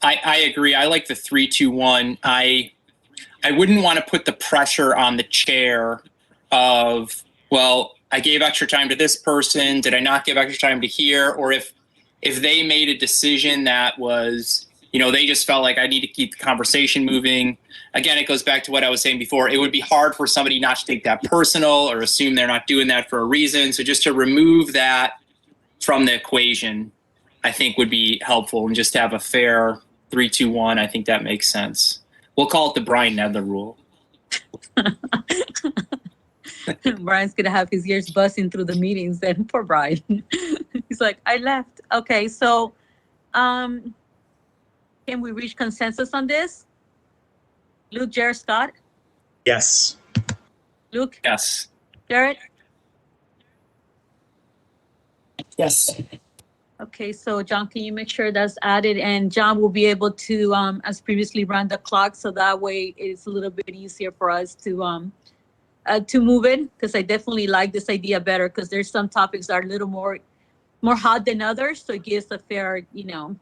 S15: I agree. I like the 3-2-1. I wouldn't want to put the pressure on the chair of, well, I gave extra time to this person. Did I not give extra time to here? Or if if they made a decision that was, they just felt like I need to keep the conversation moving. Again, it goes back to what I was saying before. It would be hard for somebody not to take that personal or assume they're not doing that for a reason. So just to remove that from the equation, I think would be helpful, and just to have a fair 3-2-1. I think that makes sense. We'll call it the Brian Nedler rule.
S6: Brian's gonna have his ears buzzing through the meetings then. Poor Brian. He's like, I left. Okay, so can we reach consensus on this? Luke, Jared, Scott?
S8: Yes.
S6: Luke?
S15: Yes.
S6: Jared?
S14: Yes.
S6: Okay, so John, can you make sure that's added? And John will be able to, as previously, run the clock, so that way it's a little bit easier for us to move it, because I definitely like this idea better, because there's some topics that are a little more hot than others, so it gives a fair, when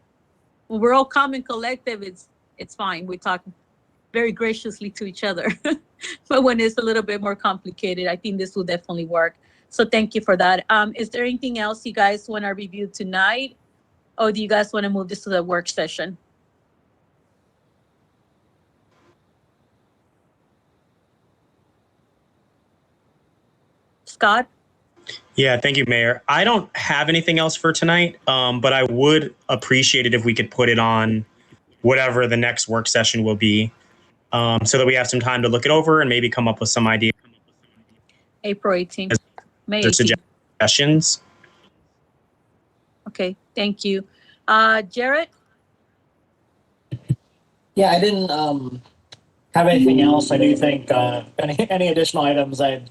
S6: we're all calm and collective, it's fine. We talk very graciously to each other. But when it's a little bit more complicated, I think this will definitely work. So thank you for that. Is there anything else you guys want to review tonight? Or do you guys want to move this to the work session? Scott?
S8: Yeah, thank you, Mayor. I don't have anything else for tonight, but I would appreciate it if we could put it on whatever the next work session will be, so that we have some time to look it over and maybe come up with some ideas
S6: April 18th. May
S8: or
S6: 18th.
S8: suggestions.
S6: Okay, thank you. Jared?
S14: Yeah, I didn't have anything else. I do think any additional items, I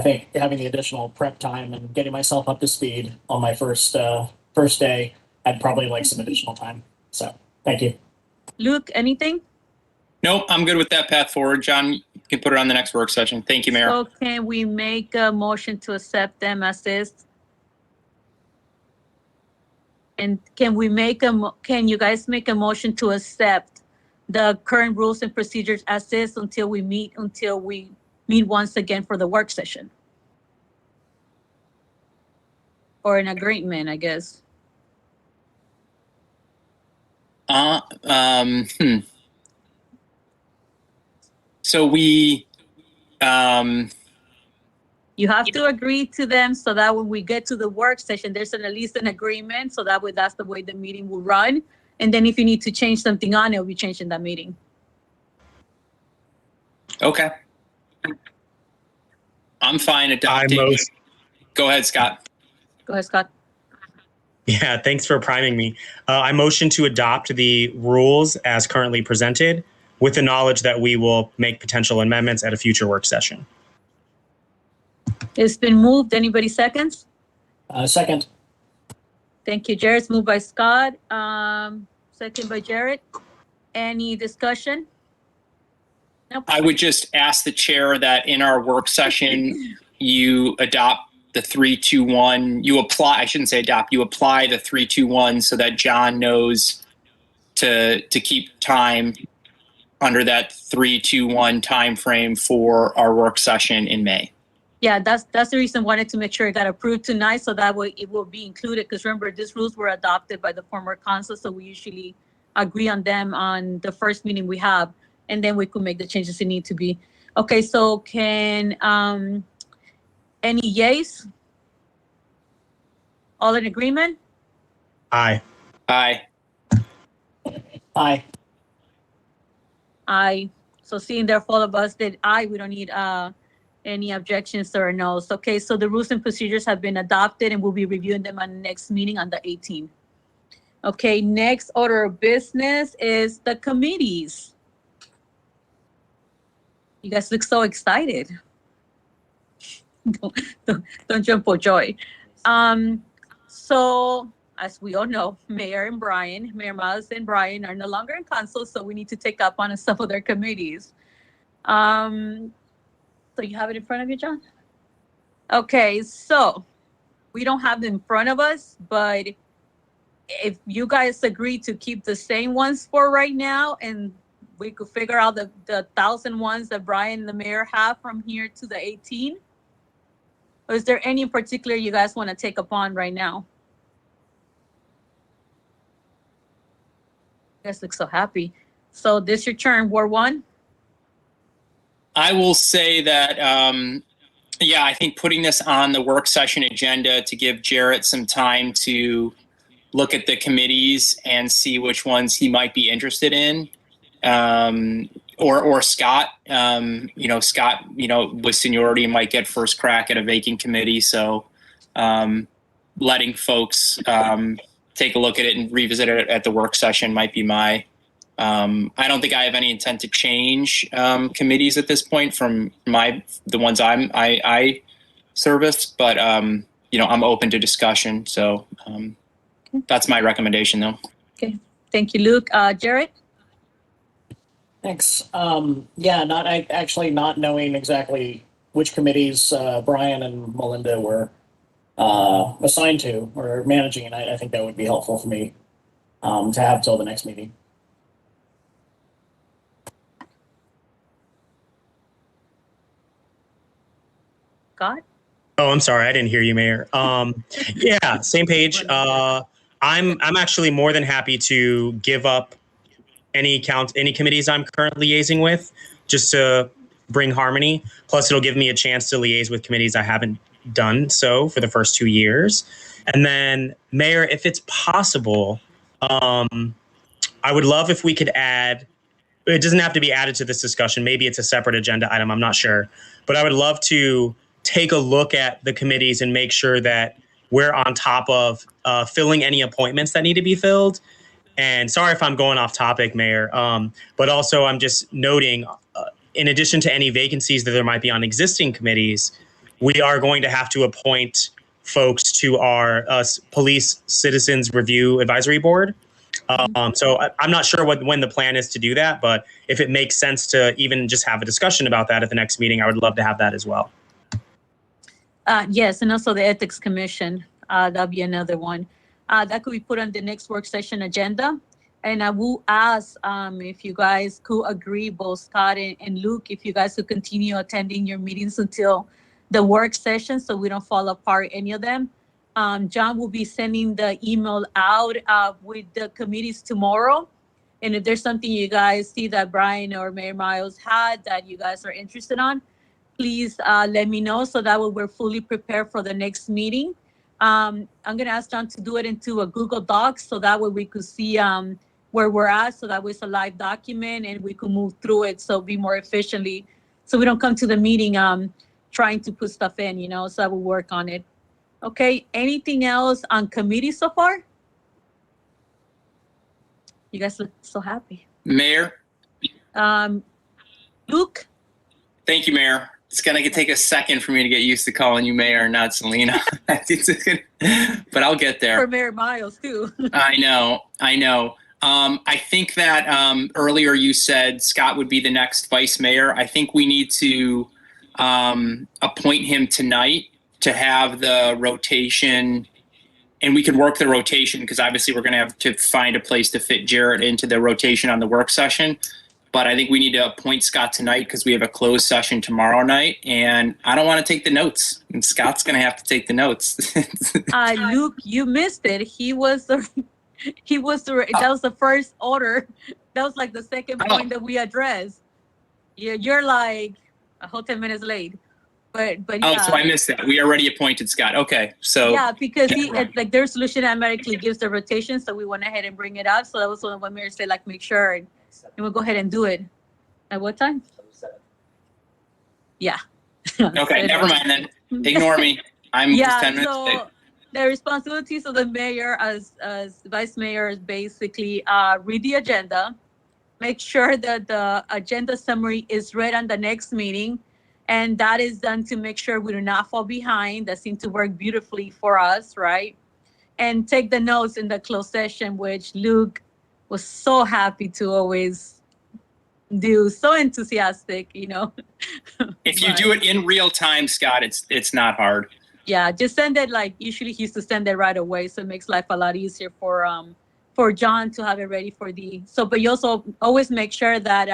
S14: think having the additional prep time and getting myself up to speed on my first day, I'd probably like some additional time. So thank you.
S6: Luke, anything?
S15: Nope, I'm good with that path forward. John, you can put it on the next work session. Thank you, Mayor.
S6: So can we make a motion to accept them as is? And can you guys make a motion to accept the current rules and procedures as is until we meet once again for the work session? Or an agreement, I guess.
S15: So we,
S6: you have to agree to them so that when we get to the work session, there's at least an agreement. So that way, that's the way the meeting will run. And then if you need to change something on, it'll be changed in that meeting.
S15: okay. I'm fine adopting. Go ahead, Scott.
S6: Go ahead, Scott.
S8: Yeah, thanks for priming me. I motion to adopt the rules as currently presented, with the knowledge that we will make potential amendments at a future work session.
S6: It's been moved. Anybody seconds?
S14: Second.
S6: Thank you, Jared. It's moved by Scott. Second by Jared. Any discussion? Nope.
S15: I would just ask the chair that in our work session, you adopt the 3-2-1. You apply the 3-2-1 so that John knows to keep time under that 3-2-1 time frame for our work session in May.
S6: Yeah, that's the reason I wanted to make sure it got approved tonight, so that way it will be included. Because remember, these rules were adopted by the former council, so we usually agree on them on the first meeting we have, and then we could make the changes that need to be. Okay, so can any yays? All in agreement?
S8: Aye.
S15: Aye.
S14: Aye.
S6: Aye. So seeing there all of us did aye, we don't need any objections or no's. Okay, so the rules and procedures have been adopted and we'll be reviewing them on the next meeting on the 18th. Okay, next order of business is the committees. You guys look so excited. Don't jump for joy. So as we all know, Mayor Miles and Brian are no longer in council, so we need to take up on some of their committees. So you have it in front of you, John? Okay, so we don't have them in front of us, but if you guys agree to keep the same ones for right now, and we could figure out the 1,000 ones that Brian and the mayor have from here to the 18, or is there any in particular you guys want to take upon right now? guys look so happy. So this your turn, Ward 1.
S15: I will say that, yeah, I think putting this on the work session agenda to give Jarrett some time to look at the committees and see which ones he might be interested in. Or Scott, Scott, with seniority might get first crack at a vacant committee. So letting folks take a look at it and revisit it at the work session might be my, I don't think I have any intent to change committees at this point from the ones I service, but I'm open to discussion. So that's my recommendation though.
S6: Okay, thank you, Luke. Jarrett?
S14: Thanks. Yeah, not knowing exactly which committees Brian and Melinda were assigned to or managing, and I think that would be helpful for me to have till the next meeting.
S6: Scott?
S8: Oh, I'm sorry, I didn't hear you, Mayor. Yeah, same page. I'm actually more than happy to give up any committees I'm currently liaising with, just to bring harmony. Plus, it'll give me a chance to liaise with committees I haven't done so for the first 2 years. And then, Mayor, if it's possible, I would love if we could add. It doesn't have to be added to this discussion. Maybe it's a separate agenda item. I'm not sure, but I would love to take a look at the committees and make sure that we're on top of filling any appointments that need to be filled. And sorry if I'm going off topic, Mayor, but also I'm just noting, in addition to any vacancies that there might be on existing committees, we are going to have to appoint folks to our Police Citizens Review Advisory Board. So I'm not sure when the plan is to do that, but if it makes sense to even just have a discussion about that at the next meeting, I would love to have that as well.
S6: Yes, and also the Ethics Commission. That'll be another one. That could be put on the next work session agenda. And I will ask if you guys could agree, both Scott and Luke, if you guys could continue attending your meetings until the work session so we don't fall apart, any of them. John will be sending the email out with the committees tomorrow. And if there's something you guys see that Brian or Mayor Miles had that you guys are interested on, please let me know so that way we're fully prepared for the next meeting. I'm going to ask John to do it into a Google Docs so that way we could see where we're at. So that way it's a live document and we could move through it so be more efficiently. So we don't come to the meeting trying to put stuff in, so I will work on it. Okay, anything else on committee so far? You guys look so happy.
S15: Mayor?
S6: Luke?
S15: Thank you, Mayor. It's going to take a second for me to get used to calling you Mayor, not Selena. But I'll get there.
S6: For Mayor Miles, too.
S15: I know. I think that earlier you said Scott would be the next vice mayor. I think we need to appoint him tonight to have the rotation, and we can work the rotation because obviously we're going to have to find a place to fit Jarrett into the rotation on the work session. But I think we need to appoint Scott tonight because we have a closed session tomorrow night, and I don't want to take the notes, and Scott's going to have to take the notes.
S6: Luke, you missed it. He was that was the first order. That was like the second point that we addressed. You're like a whole 10 minutes late. But yeah.
S15: Oh, so I missed that. We already appointed Scott. Okay, so
S6: yeah, because their solution automatically gives the rotation, so we went ahead and bring it up. So that was when Mayor said, make sure, and we'll go ahead and do it. At what time? Yeah.
S15: Okay, never mind then. Ignore me. I'm just 10 minutes late.
S6: The responsibilities of the mayor as vice mayor is basically read the agenda, make sure that the agenda summary is read on the next meeting. And that is done to make sure we do not fall behind. That seemed to work beautifully for us, right? And take the notes in the closed session, which Luke was so happy to always do, so enthusiastic,
S15: If you do it in real time, Scott, it's not hard.
S6: Yeah, just send it usually he used to send it right away, so it makes life a lot easier for John to have it ready for but you also always make sure that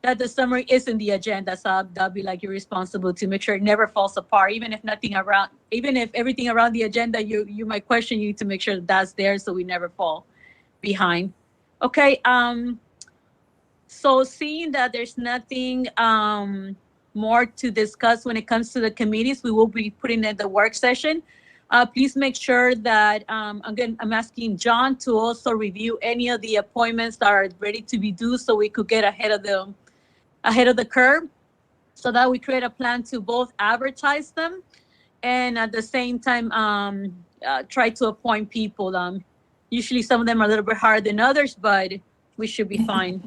S6: that the summary is in the agenda. So that'll be you're responsible to make sure it never falls apart. Even if everything around the agenda, you might question, you to make sure that's there so we never fall behind. Okay, so seeing that there's nothing more to discuss when it comes to the committees, we will be putting in the work session. Please make sure that, again, I'm asking John to also review any of the appointments that are ready to be due so we could get ahead of the curve, so that we create a plan to both advertise them and at the same time try to appoint people. Usually some of them are a little bit harder than others, but we should be fine.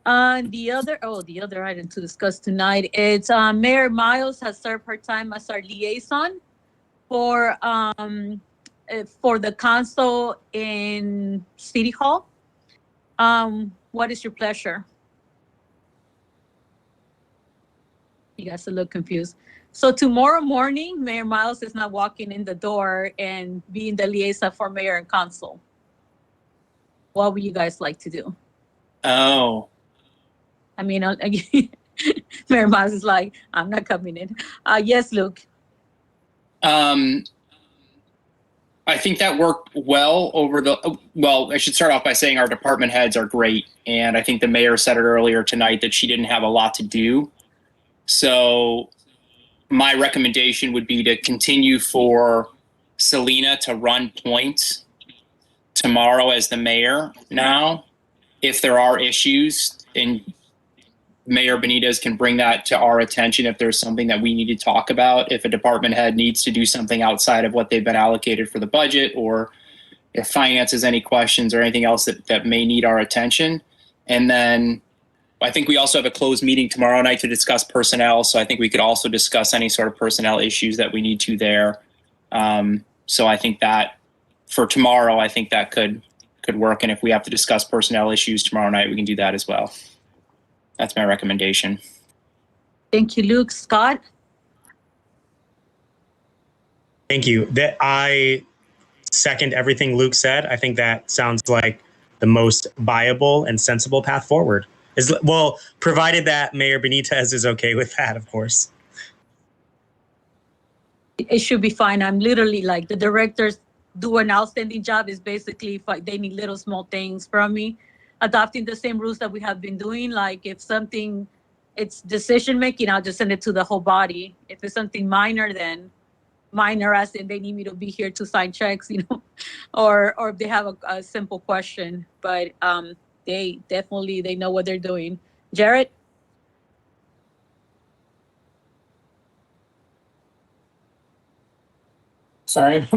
S6: The other item to discuss tonight is Mayor Miles has served her time as our liaison for the council in City Hall. What is your pleasure? You guys look confused. So tomorrow morning, Mayor Miles is not walking in the door and being the liaison for mayor and council. What would you guys like to do?
S15: Oh.
S6: I mean, Mayor Miles is like, I'm not coming in. Yes, Luke.
S15: I think that worked well well, I should start off by saying our department heads are great. And I think the mayor said it earlier tonight that she didn't have a lot to do. So my recommendation would be to continue for Selena to run points tomorrow as the mayor now. If there are issues, and Mayor Benitez can bring that to our attention if there's something that we need to talk about, if a department head needs to do something outside of what they've been allocated for the budget, or if finance has any questions or anything else that may need our attention. And then I think we also have a closed meeting tomorrow night to discuss personnel. So I think we could also discuss any sort of personnel issues that we need to there. So I think that for tomorrow, I think that could work. And if we have to discuss personnel issues tomorrow night, we can do that as well. That's my recommendation.
S6: Thank you, Luke. Scott?
S8: Thank you. I second everything Luke said. I think that sounds like the most viable and sensible path forward. Well, provided that Mayor Benitez is okay with that, of course.
S6: It should be fine. I'm literally like, the directors do an outstanding job. Is basically if they need little small things from me, adopting the same rules that we have been doing. Like if something, it's decision making, I'll just send it to the whole body. If it's something minor, then minor as in they need me to be here to sign checks, or if they have a simple question. But they know what they're doing. Jared?
S14: Sorry.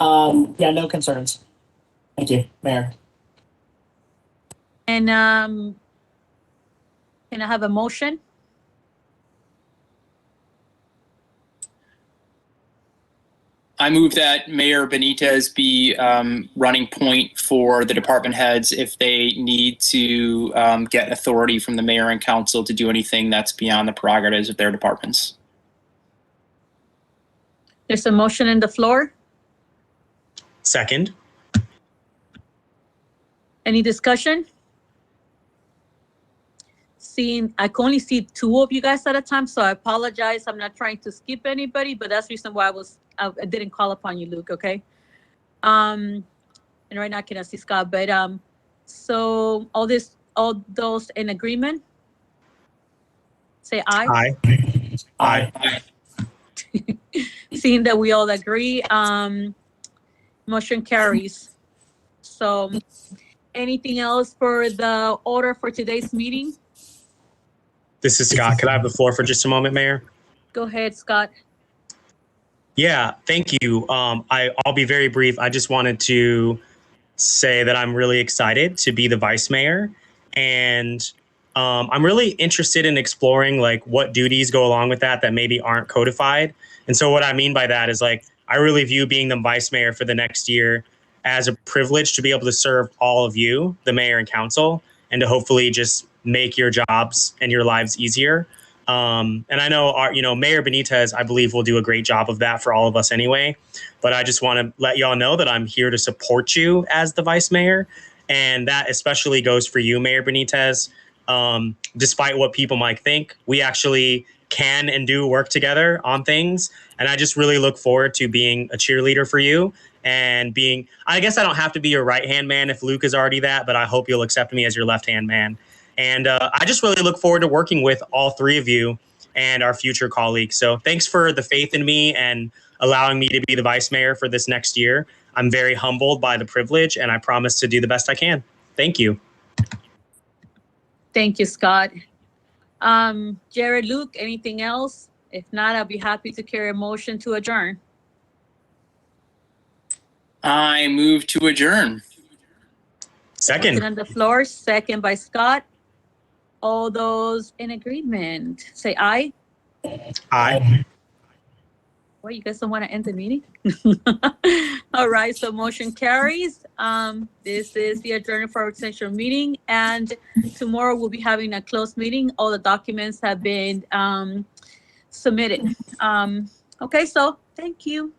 S14: Yeah, no concerns. Thank you, Mayor.
S6: And can I have a motion?
S15: I move that Mayor Benitez be running point for the department heads if they need to get authority from the mayor and council to do anything that's beyond the prerogatives of their departments.
S6: There's a motion on the floor.
S8: Second.
S6: Any discussion? I can only see two of you guys at a time, so I apologize. I'm not trying to skip anybody, but that's the reason why I didn't call upon you, Luke, okay? And right now I cannot see Scott, but so all those in agreement? Say aye.
S8: Aye. Aye.
S6: Seeing that we all agree, motion carries. So anything else for the order for today's meeting?
S8: This is Scott. Could I have the floor for just a moment, Mayor?
S6: Go ahead, Scott.
S8: Yeah, thank you. I'll be very brief. I just wanted to say that I'm really excited to be the vice mayor, and I'm really interested in exploring like what duties go along with that maybe aren't codified. And so what I mean by that is like I really view being the vice mayor for the next year as a privilege to be able to serve all of you, the mayor and council, and to hopefully just make your jobs and your lives easier. And I know Mayor Benitez, I believe, will do a great job of that for all of us anyway. But I just want to let y'all know that I'm here to support you as the vice mayor. And that especially goes for you, Mayor Benitez. Despite what people might think, we actually can and do work together on things. And I just really look forward to being a cheerleader for you and being, I guess I don't have to be your right-hand man if Luke is already that, but I hope you'll accept me as your left-hand man. And I just really look forward to working with all three of you and our future colleagues. So thanks for the faith in me and allowing me to be the vice mayor for this next year. I'm very humbled by the privilege, and I promise to do the best I can. Thank you.
S6: Thank you, Scott. Jared, Luke, anything else? If not, I'll be happy to carry a motion to adjourn.
S15: I move to adjourn.
S8: Second.
S6: Motion on the floor, second by Scott. All those in agreement, say aye.
S8: Aye.
S6: What, you guys don't want to end the meeting? All right, so motion carries. This is the adjournment for our extension meeting, and tomorrow we'll be having a closed meeting. All the documents have been submitted. Okay, so thank you.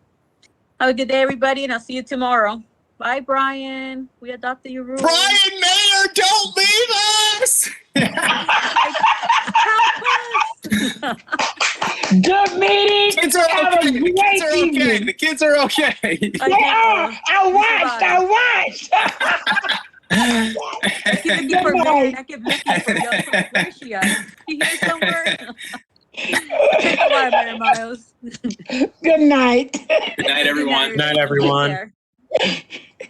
S6: Have a good day, everybody, and I'll see you tomorrow. Bye, Brian. We adopted your rules.
S15: Brian Mayer, don't leave us!
S1: Good meeting.
S15: Kids are
S1: Have
S15: okay.
S1: a
S15: The
S1: great
S15: kids are okay.
S1: evening.
S15: The kids are okay.
S1: They are. I watched.
S6: I keep looking for Mayor, I keep looking for you. Where is she at? She here somewhere? Take a while, Mayor Miles.
S1: Good night.
S15: Good night, everyone.
S8: Good night, everyone.
S6: Take care.